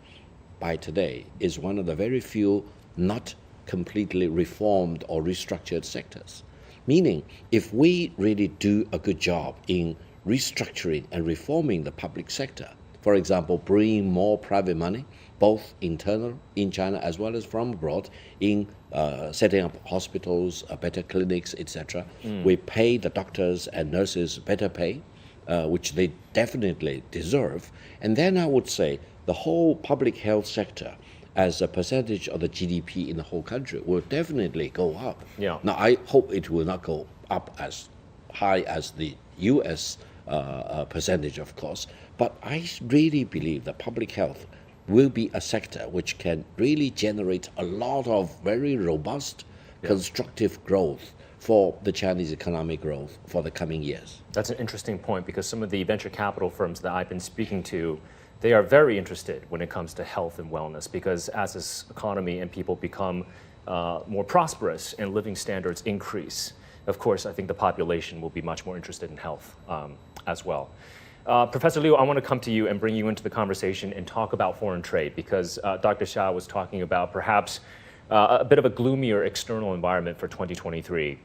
by today is one of the very few not completely reformed or restructured sectors. Meaning, if we really do a good job in restructuring and reforming the public sector, for example, bringing more private money, both internal in China as well as from abroad, in setting up hospitals, better clinics, etc. We pay the doctors and nurses better pay, which they definitely deserve. And then I would say the whole public health sector as a percentage of the GDP in the whole country will definitely go up. Now, I hope it will not go up as high as the US percentage, of course, but I really believe that public health will be a sector which can really generate a lot of very robust, constructive growth for the Chinese economic growth for the coming years. That's an interesting point because some of the venture capital firms that I've been speaking to, they are very interested when it comes to health and wellness because as this economy and people become more prosperous and living standards increase, of course, I think the population will be much more interested in health as well. Professor Liu, I want to come to you and bring you into the conversation and talk about foreign trade because Dr. Xia was talking about perhaps a bit of a gloomier external environment for 2023.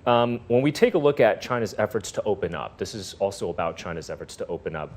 When we take a look at China's efforts to open up, this is also about China's efforts to open up.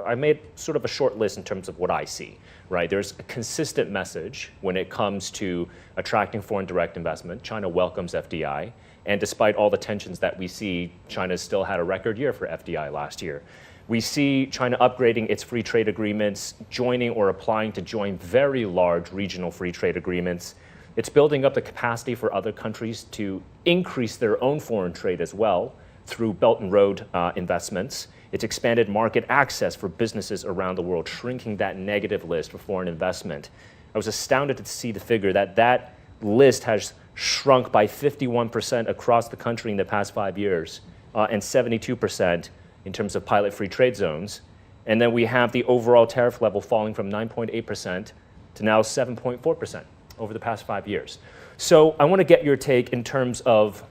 I made sort of a short list in terms of what I see, right? There's a consistent message when it comes to attracting foreign direct investment. China welcomes FDI. And despite all the tensions that we see, China still had a record year for FDI last year. We see China upgrading its free trade agreements, joining or applying to join very large regional free trade agreements. It's building up the capacity for other countries to increase their own foreign trade as well through Belt and Road investments. It's expanded market access for businesses around the world, shrinking that negative list for foreign investment. I was astounded to see the figure that list has shrunk by 51% across the country in the past 5 years, and 72% in terms of pilot free trade zones. And then we have the overall tariff level falling from 9.8% to now 7.4% over the past 5 years. So I want to get your take in terms of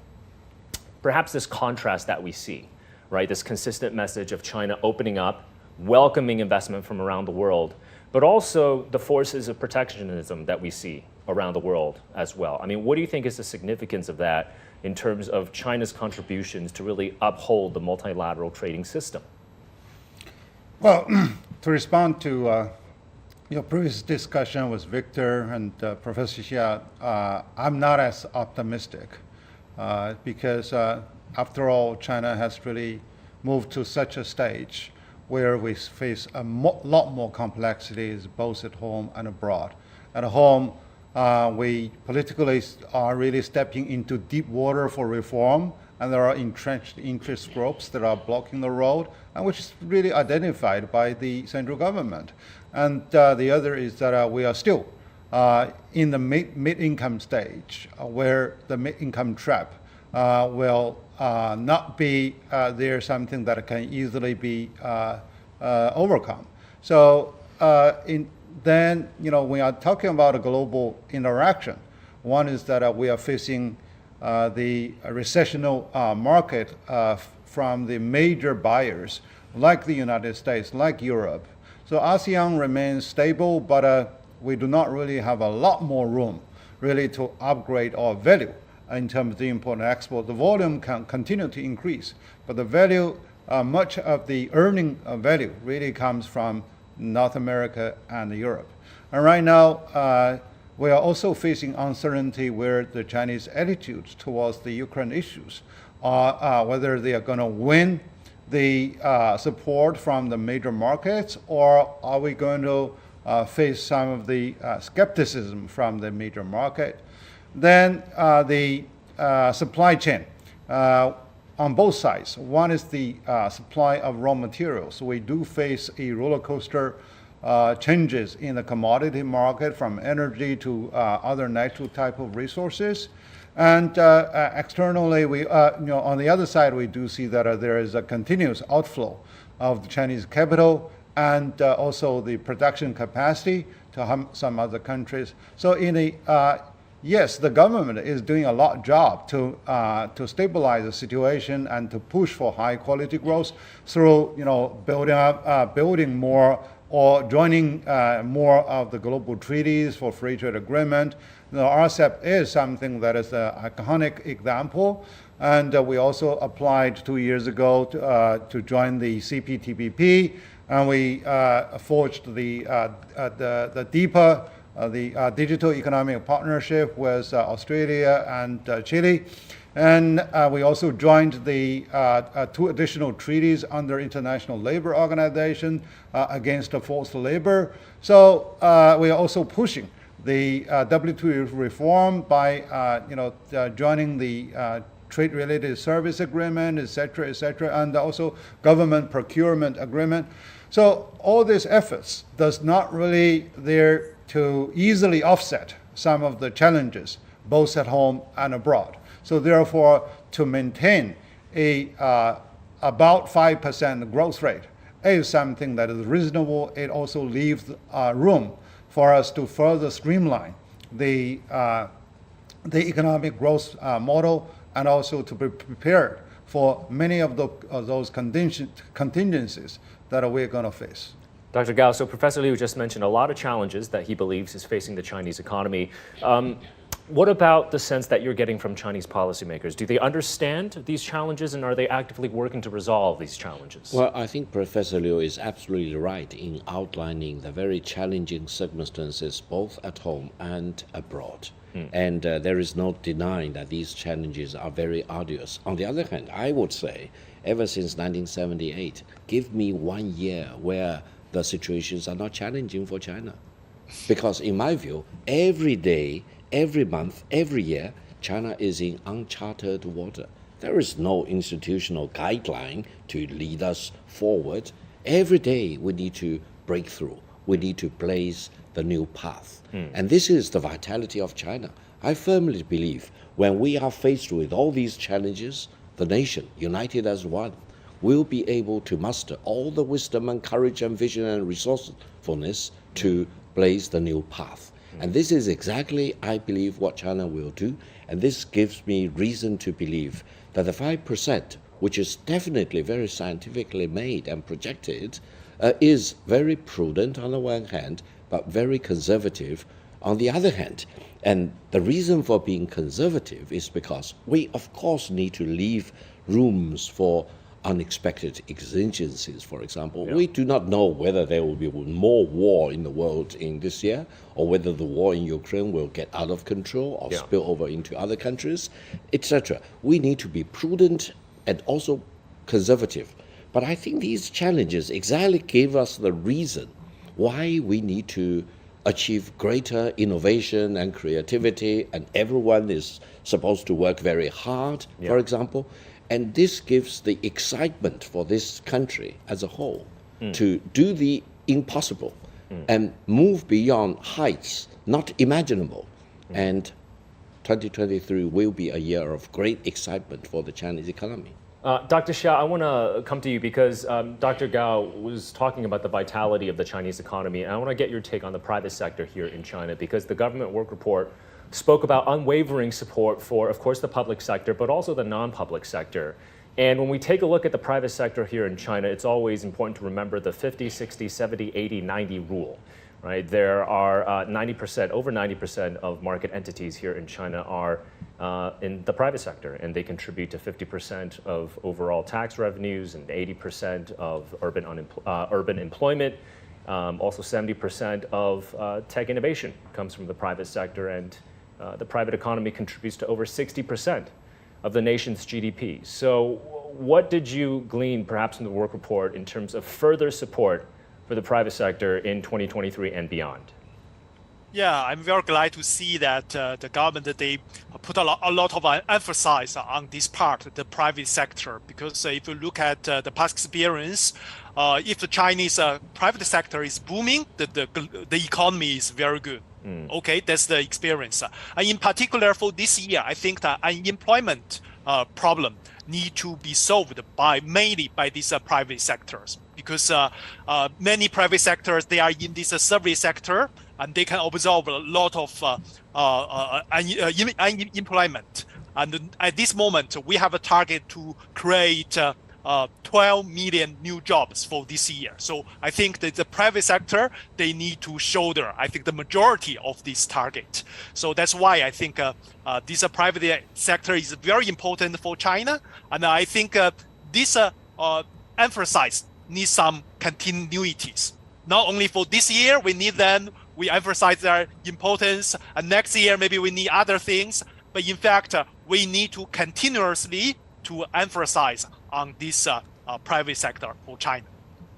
perhaps this contrast that we see, right? This consistent message of China opening up, welcoming investment from around the world, but also the forces of protectionism that we see around the world as well. I mean, what do you think is the significance of that in terms of China's contributions to really uphold the multilateral trading system? Well, to respond to your previous discussion with Victor and Professor Xia, I'm not as optimistic because after all, China has really moved to such a stage where we face a lot more complexities both at home and abroad. At home, we politically are really stepping into deep water for reform, and there are entrenched interest groups that are blocking the road, and which is really identified by the central government. And the other is that we are still in the mid-income stage, where the mid-income trap will not be there something that can easily be overcome. So then, we are talking about a global interaction. One is that we are facing the recessional market from the major buyers, like the United States, like Europe. So ASEAN remains stable, but we do not really have a lot more room really to upgrade our value in terms of the import and export. The volume can continue to increase, but the value, much of the earning value really comes from North America and Europe. And right now, we are also facing uncertainty where the Chinese attitudes towards the Ukraine issues are, whether they are going to win the support from the major markets, or are we going to face some of the skepticism from the major market. Then the supply chain on both sides. One is the supply of raw materials. We do face a roller coaster changes in the commodity market, from energy to other natural type of resources. And externally, we, on the other side, we do see that there is a continuous outflow of the Chinese capital and also the production capacity to some other countries. So yes, the government is doing a lot of job to stabilize the situation and to push for high quality growth through building more or joining more of the global treaties for free trade agreement. RCEP is something that is an iconic example, and we also applied 2 years ago to join the CPTPP, and we forged the DEPA, the Digital Economic Partnership with Australia and Chile. And we also joined the 2 additional treaties under International Labor Organization against forced labor. So we are also pushing the WTO reform by joining the trade-related service agreement, et cetera, and also government procurement agreement. So all these efforts does not really there to easily offset some of the challenges, both at home and abroad. So therefore, to maintain about 5% growth rate is something that is reasonable. It also leaves room for us to further streamline the economic growth model, and also to be prepared for many of those contingencies that we're going to face. Dr. Gao, so Professor Liu just mentioned a lot of challenges that he believes is facing the Chinese economy. What about the sense that you're getting from Chinese policymakers? Do they understand these challenges, and are they actively working to resolve these challenges? Well, I think Professor Liu is absolutely right in outlining the very challenging circumstances both at home and abroad. And there is no denying that these challenges are very arduous. On the other hand, I would say, ever since 1978, give me 1 year where the situations are not challenging for China. Because in my view, every day, every month, every year, China is in uncharted water. There is no institutional guideline to lead us forward. Every day we need to break through. We need to blaze the new path. And this is the vitality of China. I firmly believe when we are faced with all these challenges, the nation, united as one, will be able to muster all the wisdom and courage and vision and resourcefulness to blaze the new path. And this is exactly, I believe, what China will do. And this gives me reason to believe that the 5%, which is definitely very scientifically made and projected, is very prudent on the one hand, but very conservative on the other hand. And the reason for being conservative is because we, of course, need to leave rooms for unexpected exigencies, for example. We do not know whether there will be more war in the world in this year, or whether the war in Ukraine will get out of control or spill over into other countries, etc. We need to be prudent and also conservative. But I think these challenges exactly give us the reason why we need to achieve greater innovation and creativity, and everyone is supposed to work very hard, for example. And this gives the excitement for this country as a whole to do the impossible and move beyond heights not imaginable. And 2023 will be a year of great excitement for the Chinese economy. Dr. Xia, I want to come to you because Dr. Gao was talking about the vitality of the Chinese economy, and I want to get your take on the private sector here in China, because the government work report spoke about unwavering support for, of course, the public sector, but also the non-public sector. And when we take a look at the private sector here in China, it's always important to remember the 50, 60, 70, 80, 90 rule. Right? There are over 90% of market entities here in China are in the private sector, and they contribute to 50% of overall tax revenues and 80% of urban employment. Also 70% of tech innovation comes from the private sector, and the private economy contributes to over 60% of the nation's GDP. So what did you glean perhaps in the work report in terms of further support for the private sector in 2023 and beyond? Yeah, I'm very glad to see that the government, they put a lot of emphasis on this part, the private sector, because if you look at the past experience, if the Chinese private sector is booming, the economy is very good. Okay, that's the experience. And in particular for this year, I think the unemployment problem need to be solved mainly by these private sectors, because many private sectors, they are in this service sector, and they can absorb a lot of unemployment. And at this moment, we have a target to create 12 million new jobs for this year. So I think that the private sector, they need to shoulder, I think, the majority of this target. So that's why I think this private sector is very important for China. And I think this emphasis needs some continuities. Not only for this year, we need them, we emphasize their importance, and next year maybe we need other things. But in fact, we need to continuously to emphasize on this private sector for China.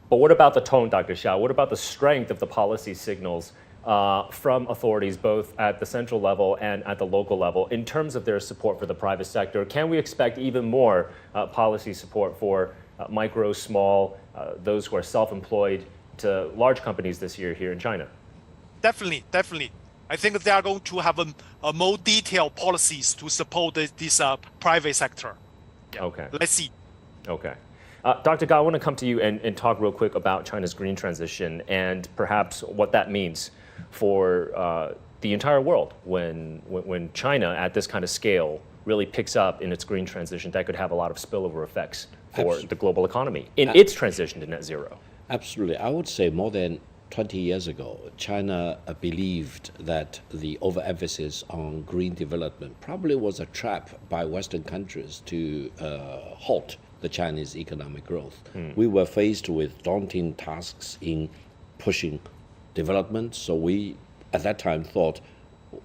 But what about the tone, Dr. Xia? What about the strength of the policy signals from authorities both at the central level and at the local level in terms of their support for the private sector? Can we expect even more policy support for micro, small, those who are self-employed, to large companies this year here in China? Definitely. I think they are going to have a more detailed policies to support this private sector. Yeah. Okay. Let's see. Okay. Dr. Gao, I want to come to you and talk real quick about China's green transition and perhaps what that means for the entire world when China at this kind of scale really picks up in its green transition. That could have a lot of spillover effects for the global economy in its transition to net zero. Absolutely. I would say more than 20 years ago, China believed that the overemphasis on green development probably was a trap by Western countries to halt the Chinese economic growth. We were faced with daunting tasks in pushing development, so we at that time thought,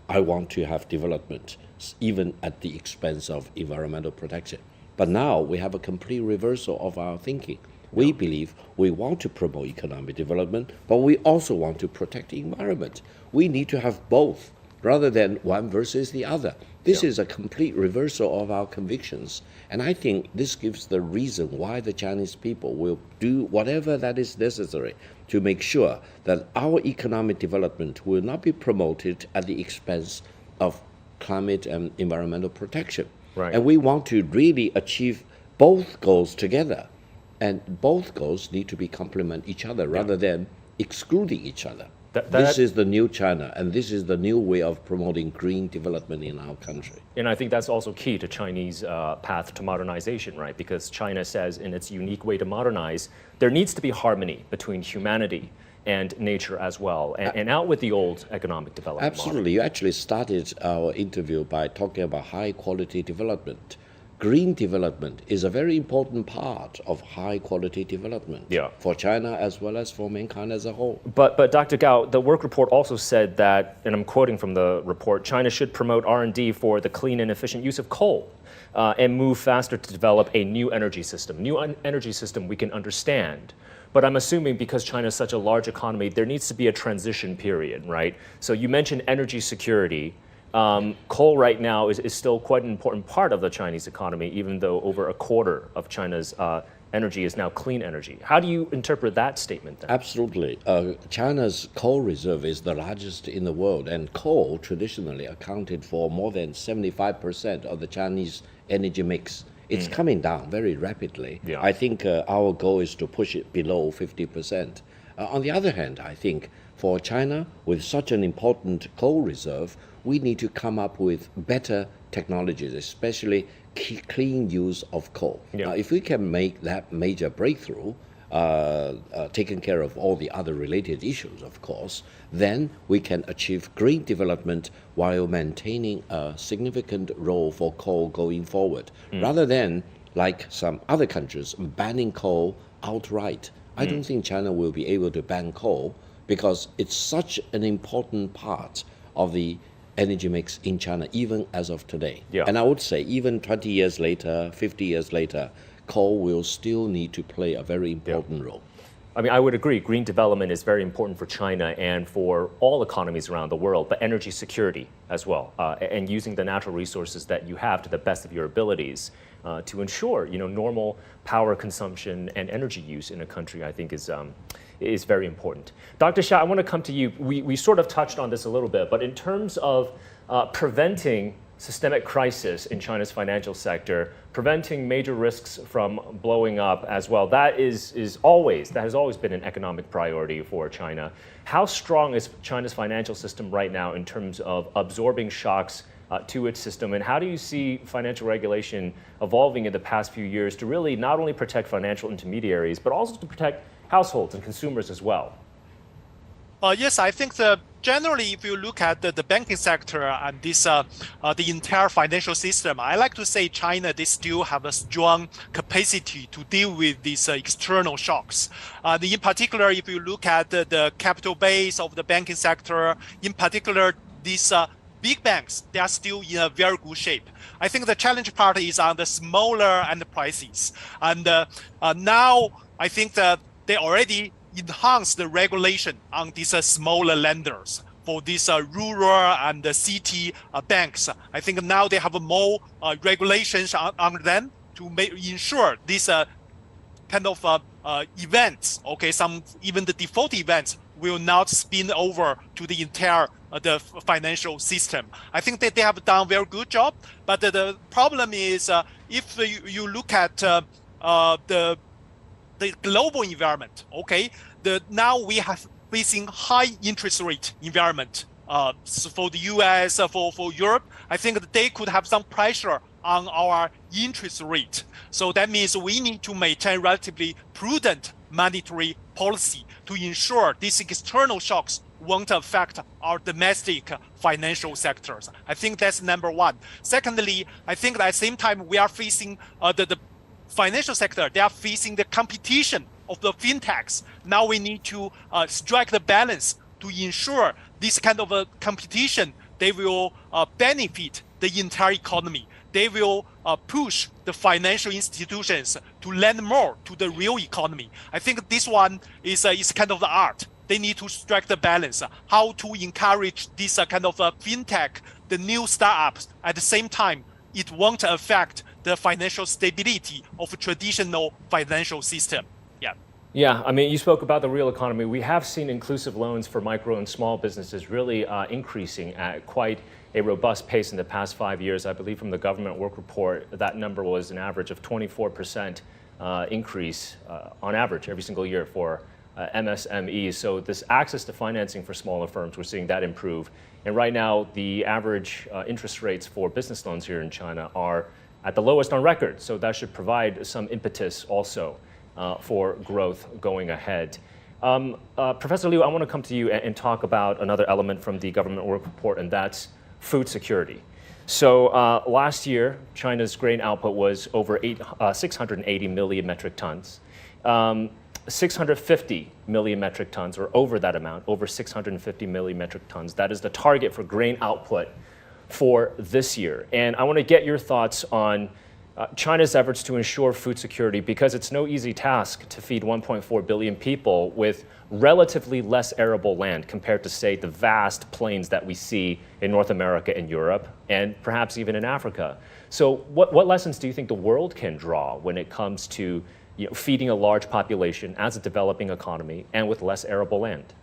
I want to have development even at the expense of environmental protection. But now we have a complete reversal of our thinking. We believe we want to promote economic development, but we also want to protect the environment. We need to have both rather than one versus the other. This is a complete reversal of our convictions. And I think this gives the reason why the Chinese people will do whatever that is necessary to make sure that our economic development will not be promoted at the expense of climate and environmental protection. Right. And we want to really achieve both goals together. And both goals need to be complement each other rather than excluding each other. This is the new China, and this is the new way of promoting green development in our country. And I think that's also key to Chinese path to modernization, right? Because China says in its unique way to modernize, there needs to be harmony between humanity and nature as well, and out with the old economic development Absolutely. model. You actually started our interview by talking about high quality development. Green development is a very important part of high quality development for China as well as for mankind as a whole. But Dr. Gao, the work report also said that, and I'm quoting from the report, China should promote R&D for the clean and efficient use of coal and move faster to develop a new energy system we can understand. But I'm assuming because China is such a large economy, there needs to be a transition period, right? So you mentioned energy security. Coal right now is still quite an important part of the Chinese economy, even though over a quarter of China's energy is now clean energy. How do you interpret that statement then? Absolutely. China's coal reserve is the largest in the world, and coal traditionally accounted for more than 75% of the Chinese energy mix. It's coming down very rapidly. I think our goal is to push it below 50%. On the other hand, I think for China, with such an important coal reserve, we need to come up with better technologies, especially clean use of coal. Now, if we can make that major breakthrough, taking care of all the other related issues, of course, then we can achieve green development while maintaining a significant role for coal going forward, rather than, like some other countries, banning coal outright. I don't think China will be able to ban coal because it's such an important part of the energy mix in China, even as of today. And I would say even 20 years later, 50 years later, coal will still need to play a very important role. I mean, I would agree. Green development is very important for China and for all economies around the world, but energy security as well, and using the natural resources that you have to the best of your abilities to ensure, normal power consumption and energy use in a country, I think is very important. Dr. Xia, I want to come to you. We sort of touched on this a little bit, but in terms of preventing systemic crisis in China's financial sector, preventing major risks from blowing up as well, that has always been an economic priority for China. How strong is China's financial system right now in terms of absorbing shocks to its system, and how do you see financial regulation evolving in the past few years to really not only protect financial intermediaries, but also to protect households and consumers as well? Yes, I think that generally, if you look at the banking sector and this the entire financial system, I like to say China, they still have a strong capacity to deal with these external shocks. In particular, if you look at the capital base of the banking sector, in particular, these big banks, they are still in a very good shape. I think the challenge part is on the smaller enterprises. And now I think that they already enhanced the regulation on these smaller lenders for these rural and city banks. I think now they have more regulations on them to ensure these kind of events, some even the default events will not spin over to the entire the financial system. I think that they have done a very good job, but the problem is if you look at the global environment, now we have facing high interest rate environment. So for the US, for Europe, I think that they could have some pressure on our interest rate. So that means we need to maintain relatively prudent monetary policy to ensure these external shocks won't affect our domestic financial sectors. I think that's number one. Secondly, I think at the same time we are facing the financial sector, they are facing the competition of the fintechs. Now we need to strike the balance to ensure this kind of a competition, they will benefit the entire economy. They will push the financial institutions to lend more to the real economy. I think this one is kind of the art. They need to strike the balance, how to encourage this kind of fintech, the new startups. At the same time, it won't affect the financial stability of a traditional financial system. Yeah, I mean, you spoke about the real economy. We have seen inclusive loans for micro and small businesses really increasing at quite a robust pace in the past 5 years. I believe from the government work report, that number was an average of 24% increase on average every single year for MSMEs. So this access to financing for smaller firms, we're seeing that improve. And right now, the average interest rates for business loans here in China are at the lowest on record. So that should provide some impetus also for growth going ahead. Professor Liu, I want to come to you and talk about another element from the government work report, and that's food security. So last year, China's grain output was over 680 million metric tons. 650 million metric tons, or over that amount, over 650 million metric tons. That is the target for grain output for this year. And I want to get your thoughts on China's efforts to ensure food security, because it's no easy task to feed 1.4 billion people with relatively less arable land compared to, say, the vast plains that we see in North America and Europe, and perhaps even in Africa. So what lessons do you think the world can draw when it comes to feeding a large population as a developing economy and with less arable land?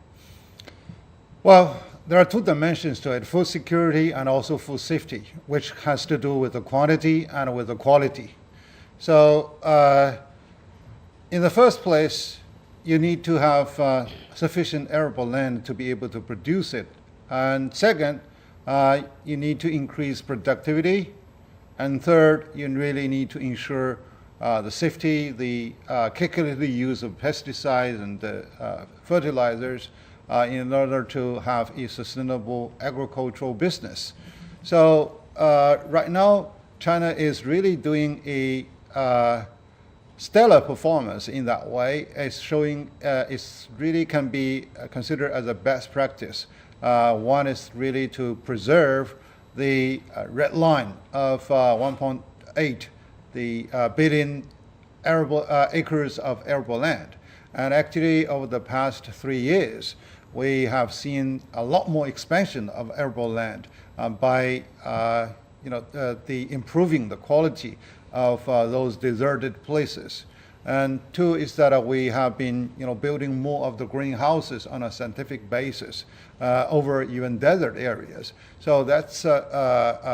Well, there are two dimensions to it, food security and also food safety, which has to do with the quantity and with the quality. So in the first place, you need to have sufficient arable land to be able to produce it. And second, you need to increase productivity. And third, you really need to ensure the safety, the calculated use of pesticides and fertilizers in order to have a sustainable agricultural business. So right now, China is really doing a stellar performance in that way. It's showing it really can be considered as a best practice. One is really to preserve the red line of 1.8 billion acres of arable land. And actually, over the past 3 years, we have seen a lot more expansion of arable land by the improving the quality of those deserted places. And two is that we have been building more of the greenhouses on a scientific basis over even desert areas. So that's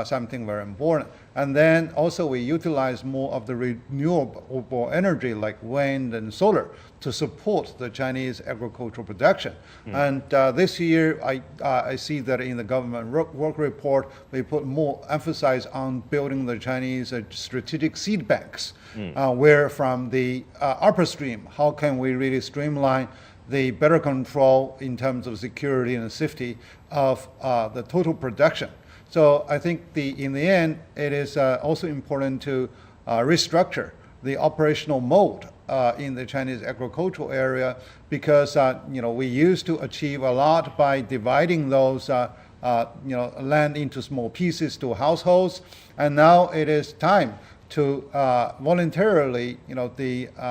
something very important. And then also we utilize more of the renewable energy like wind and solar to support the Chinese agricultural production. And this year, I see that in the government work report, they put more emphasis on building the Chinese strategic seed banks, where from the upper stream, how can we really streamline the better control in terms of security and safety of the total production. So I think in the end, it is also important to restructure the operational mode in the Chinese agricultural area, because we used to achieve a lot by dividing those land into small pieces to households, and now it is time to voluntarily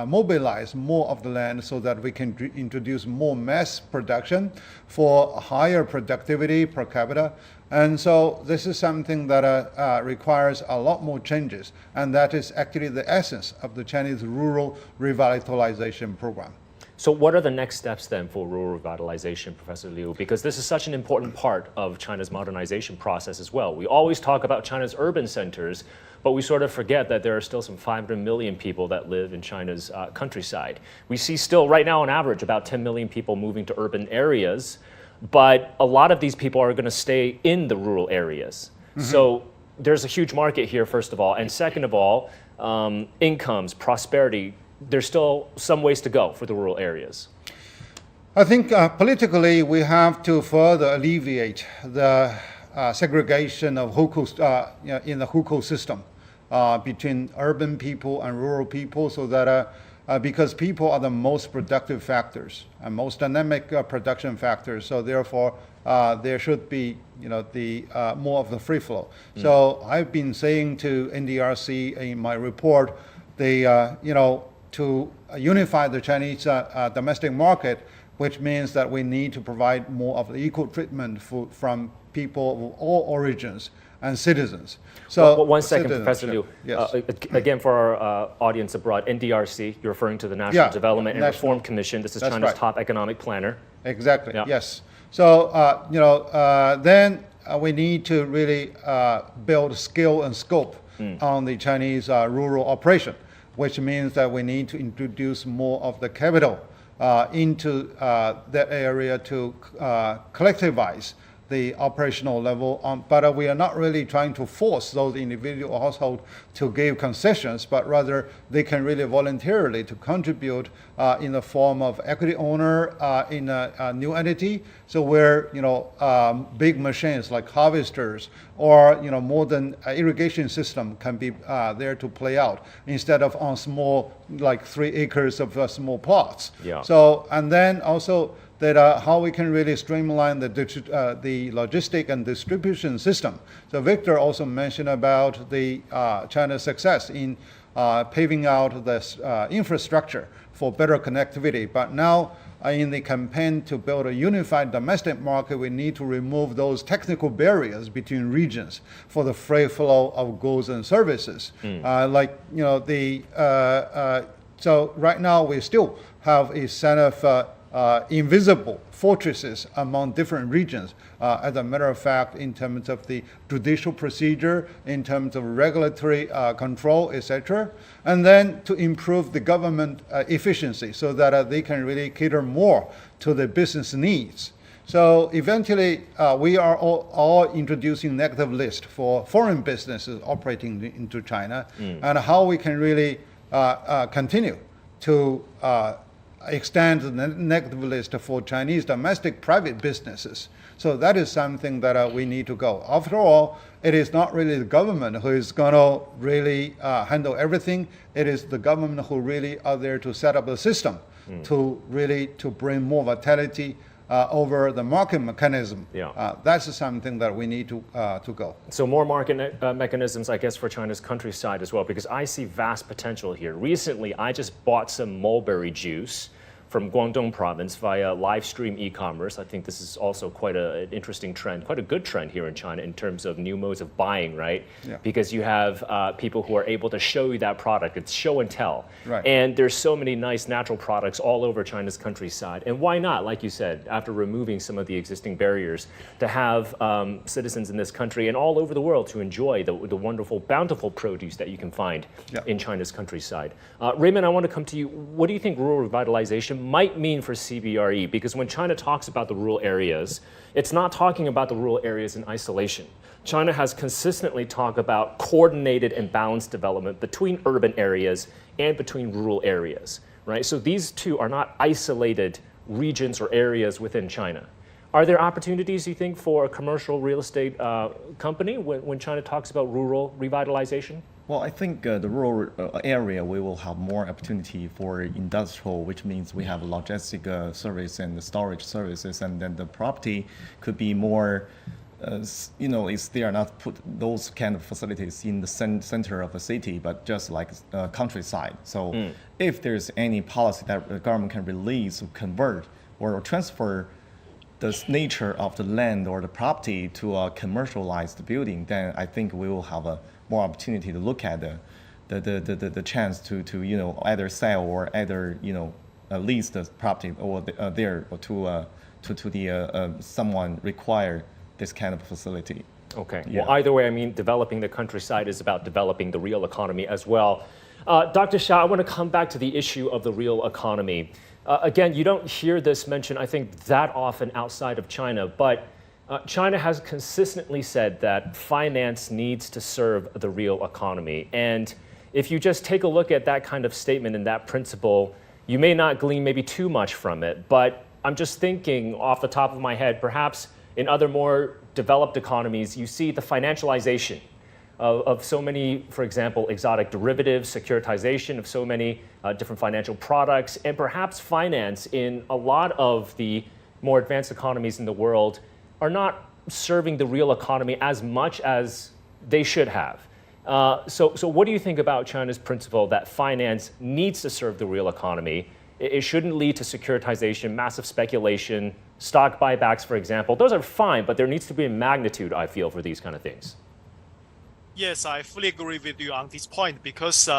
mobilize more of the land so that we can introduce more mass production for higher productivity per capita. And so this is something that requires a lot more changes, and that is actually the essence of the Chinese rural revitalization program. So what are the next steps then for rural revitalization, Professor Liu? Because this is such an important part of China's modernization process as well. We always talk about China's urban centers, but we sort of forget that there are still some 500 million people that live in China's countryside. We see still right now on average about 10 million people moving to urban areas, but a lot of these people are going to stay in the rural areas. So there's a huge market here, first of all. And second of all, incomes, prosperity, there's still some ways to go for the rural areas. I think politically we have to further alleviate the segregation of in the hukou system between urban people and rural people, so that because people are the most productive factors and most dynamic production factors, so therefore there should be the more of the free flow. So I've been saying to NDRC in my report, to unify the Chinese domestic market, which means that we need to provide more of the equal treatment from people of all origins and citizens. So well, one second, Professor Liu. Yes. Again, for our audience abroad, NDRC, you're referring to the National Development and Reform Commission. This is China's top economic planner. Exactly, yes. So, then we need to really build skill and scope on the Chinese rural operation, which means that we need to introduce more of the capital into that area to collectivize the operational level, but we are not really trying to force those individual households to give concessions, but rather they can really voluntarily to contribute in the form of equity owner in a new entity. So where big machines like harvesters or modern irrigation system can be there to play out instead of on small, like 3 acres of small plots. Yeah. So, and then also that how we can really streamline the logistic and distribution system. So Victor also mentioned about the China's success in paving out this infrastructure for better connectivity. But now in the campaign to build a unified domestic market, we need to remove those technical barriers between regions for the free flow of goods and services. So right now we still have a set of invisible fortresses among different regions, as a matter of fact, in terms of the judicial procedure, in terms of regulatory control, etc. And then to improve the government efficiency so that they can really cater more to the business needs. So eventually, we are all introducing negative list for foreign businesses operating into China, and how we can really continue to extend the negative list for Chinese domestic private businesses. So that is something that we need to go. After all, it is not really the government who is going to really handle everything. It is the government who really are there to set up a system to bring more vitality over the market mechanism. That's something that we need to go. So more market mechanisms, I guess, for China's countryside as well, because I see vast potential here. Recently, I just bought some mulberry juice from Guangdong province via live stream e-commerce. I think this is also quite an interesting trend, quite a good trend here in China in terms of new modes of buying, right? Because you have people who are able to show you that product. It's show and tell. And there's so many nice natural products all over China's countryside. And why not, like you said, after removing some of the existing barriers, to have citizens in this country and all over the world to enjoy the wonderful, bountiful produce that you can find in China's countryside. Rayman, I want to come to you. What do you think rural revitalization might mean for CBRE? Because when China talks about the rural areas, it's not talking about the rural areas in isolation. China has consistently talked about coordinated and balanced development between urban areas and between rural areas, right? So these two are not isolated regions or areas within China. Are there opportunities, you think, for a commercial real estate company when China talks about rural revitalization? Well, I think the rural area, we will have more opportunity for industrial, which means we have logistic service and the storage services, and then the property could be more, they are not put those kind of facilities in the center of a city, but just like countryside. So if there's any policy that the government can release or convert or transfer the nature of the land or the property to a commercialized building, then I think we will have a more opportunity to look at the chance to either sell or either lease the property or to the someone require this kind of facility. Okay. Well, either way, I mean, developing the countryside is about developing the real economy as well. Dr. Xia, I want to come back to the issue of the real economy. Again, you don't hear this mentioned, I think, that often outside of China, but China has consistently said that finance needs to serve the real economy. And if you just take a look at that kind of statement and that principle, you may not glean maybe too much from it, but I'm just thinking off the top of my head, perhaps in other more developed economies, you see the financialization of so many, for example, exotic derivatives, securitization of so many different financial products, and perhaps finance in a lot of the more advanced economies in the world are not serving the real economy as much as they should have. So what do you think about China's principle that finance needs to serve the real economy? It shouldn't lead to securitization, massive speculation, stock buybacks, for example. Those are fine, but there needs to be a magnitude, I feel, for these kind of things. Yes, I fully agree with you on this point, because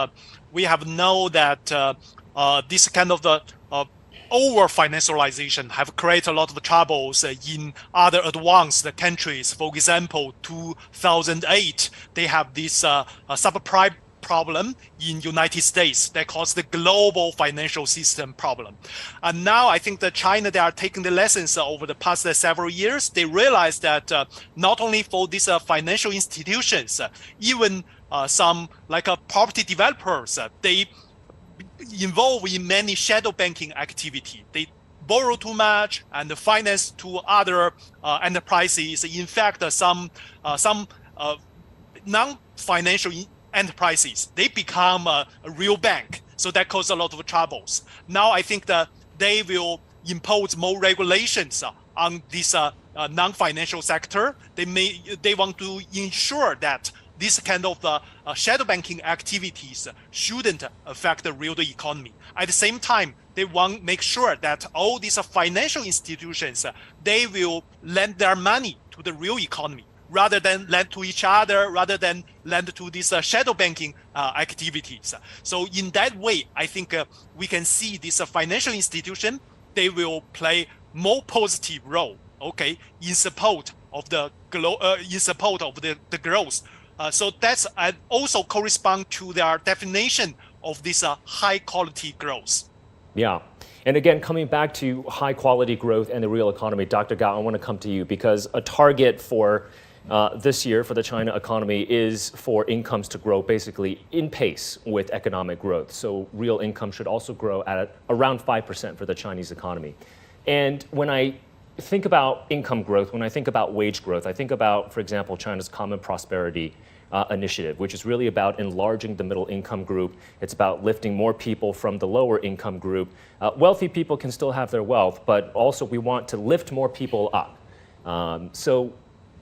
we have known that this kind of the over financialization have created a lot of troubles in other advanced countries. For example, 2008, they have this subprime problem in United States that caused the global financial system problem. And now I think that China, they are taking the lessons over the past several years. They realize that not only for these financial institutions, even some like property developers, they involve in many shadow banking activity. They borrow too much and finance to other enterprises. In fact, some non-financial enterprises, they become a real bank. So that causes a lot of troubles. Now I think that they will impose more regulations on this non-financial sector. They want to ensure that this kind of shadow banking activities shouldn't affect the real economy. At the same time, they want to make sure that all these financial institutions, they will lend their money to the real economy, rather than lend to each other, rather than lend to these shadow banking activities. So in that way, I think we can see this financial institution, they will play more positive role, okay, in support of the growth. So that's also correspond to their definition of this high quality growth. Yeah. And again, coming back to high quality growth and the real economy, Dr. Gao, I want to come to you because a target for this year for the China economy is for incomes to grow basically in pace with economic growth. So real income should also grow at around 5% for the Chinese economy. And when I think about income growth, when I think about wage growth, I think about, for example, China's Common Prosperity Initiative, which is really about enlarging the middle income group. It's about lifting more people from the lower income group. Wealthy people can still have their wealth, but also we want to lift more people up. So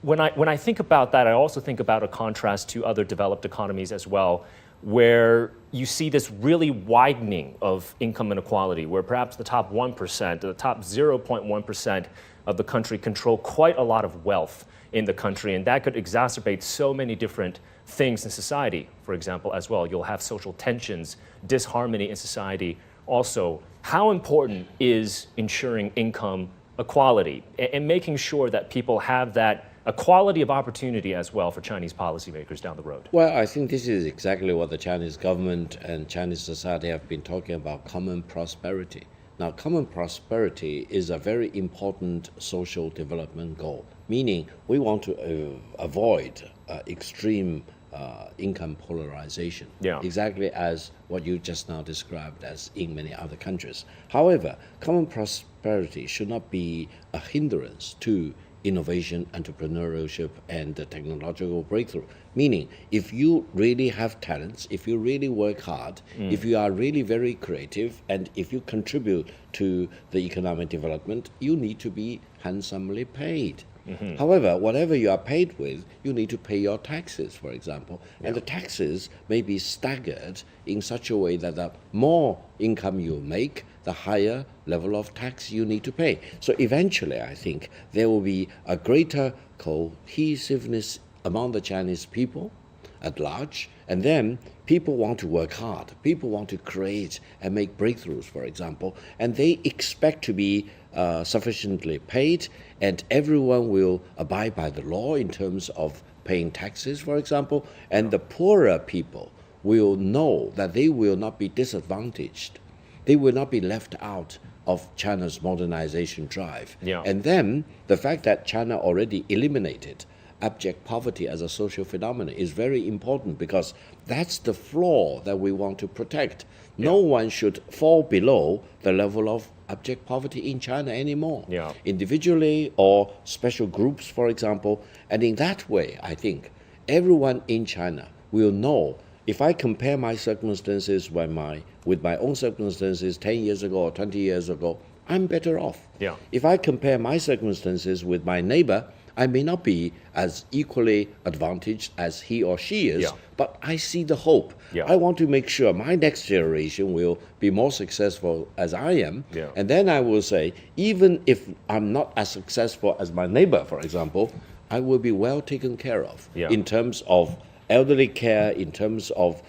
when I think about that, I also think about a contrast to other developed economies as well, where you see this really widening of income inequality, where perhaps the top 1%, the top 0.1% of the country control quite a lot of wealth in the country, and that could exacerbate so many different things in society, for example, as well. You'll have social tensions, disharmony in society. Also, how important is ensuring income equality and making sure that people have that equality of opportunity as well for Chinese policymakers down the road? Well, I think this is exactly what the Chinese government and Chinese society have been talking about, common prosperity. Now, common prosperity is a very important social development goal, meaning we want to avoid extreme income polarization, exactly as what you just now described as in many other countries. However, common prosperity should not be a hindrance to innovation, entrepreneurship, and technological breakthrough. Meaning, if you really have talents, if you really work hard, if you are really very creative, and if you contribute to the economic development, you need to be handsomely paid. However, whatever you are paid with, you need to pay your taxes, for example. And the taxes may be staggered in such a way that the more income you make, the higher level of tax you need to pay. So eventually, I think there will be a greater cohesiveness among the Chinese people at large, and then people want to work hard. People want to create and make breakthroughs, for example, and they expect to be sufficiently paid, and everyone will abide by the law in terms of paying taxes, for example, and the poorer people will know that they will not be disadvantaged. They will not be left out of China's modernization drive. And then the fact that China already eliminated abject poverty as a social phenomenon is very important, because that's the floor that we want to protect. No one should fall below the level of abject poverty in China anymore, individually or special groups, for example. And in that way, I think everyone in China will know, if I compare my circumstances with my own circumstances 10 years ago or 20 years ago, I'm better off. If I compare my circumstances with my neighbor, I may not be as equally advantaged as he or she is, but I see the hope. I want to make sure my next generation will be more successful as I am. And then I will say, even if I'm not as successful as my neighbor, for example, I will be well taken care of in terms of elderly care, in terms of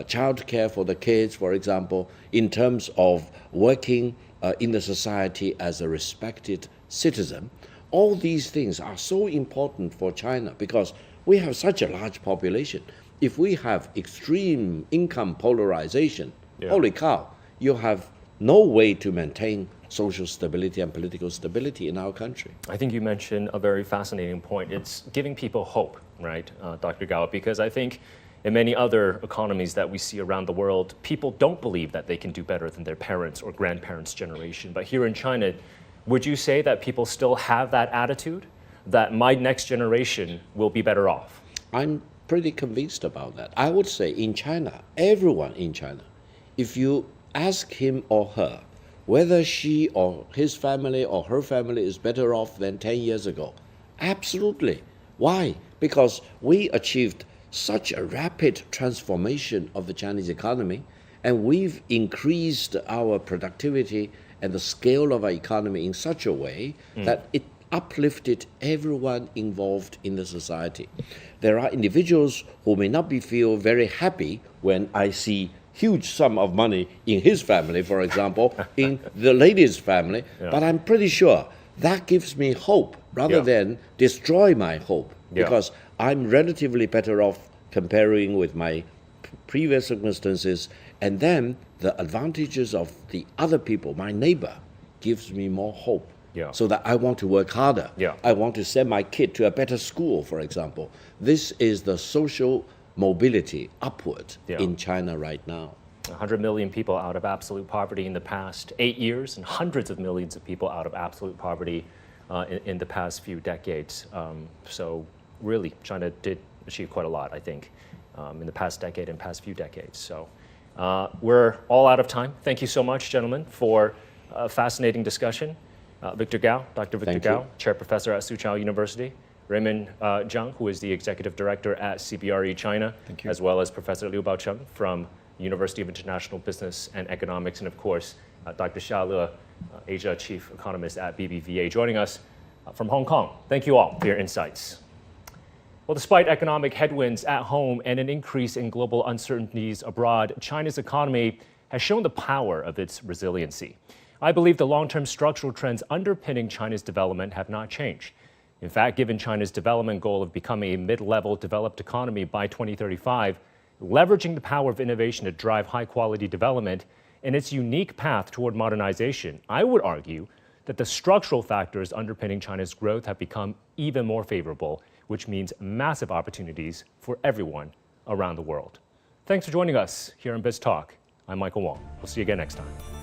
child care for the kids, for example, in terms of working in the society as a respected citizen. All these things are so important for China because we have such a large population. If we have extreme income polarization, holy cow, you have no way to maintain social stability and political stability in our country. I think you mentioned a very fascinating point. It's giving people hope, right, Dr. Gao? Because I think in many other economies that we see around the world, people don't believe that they can do better than their parents' or grandparents' generation. But here in China, would you say that people still have that attitude, that my next generation will be better off? I'm pretty convinced about that. I would say in China, everyone in China, if you ask him or her whether she or his family or her family is better off than 10 years ago, absolutely. Why? Because we achieved such a rapid transformation of the Chinese economy, and we've increased our productivity and the scale of our economy in such a way that it uplifted everyone involved in the society. There are individuals who may not feel very happy when I see huge sum of money in his family, for example, in the lady's family, but I'm pretty sure that gives me hope rather than destroy my hope, because I'm relatively better off comparing with my previous circumstances, and then the advantages of the other people, my neighbor, gives me more hope. So that I want to work harder. I want to send my kid to a better school, for example. This is the social mobility upward in China right now. 100 million people out of absolute poverty in the past 8 years, and hundreds of millions of people out of absolute poverty in the past few decades. So really, China did achieve quite a lot, I think, in the past decade and past few decades. So we're all out of time. Thank you so much, gentlemen, for a fascinating discussion. Victor Gao, Dr. Victor Gao, Chair Professor at Soochow University. Rayman Zhang, who is the Executive Director at CBRE China, as well as Professor Liu Baocheng from University of International Business and Economics, and of course, Dr. Xia Le, Asia Chief Economist at BBVA, joining us from Hong Kong. Thank you all for your insights. Well, despite economic headwinds at home and an increase in global uncertainties abroad, China's economy has shown the power of its resiliency. I believe the long-term structural trends underpinning China's development have not changed. In fact, given China's development goal of becoming a mid-level developed economy by 2035, leveraging the power of innovation to drive high-quality development and its unique path toward modernization, I would argue that the structural factors underpinning China's growth have become even more favorable, which means massive opportunities for everyone around the world. Thanks for joining us here on Biz Talk. I'm Michael Wang. We'll see you again next time.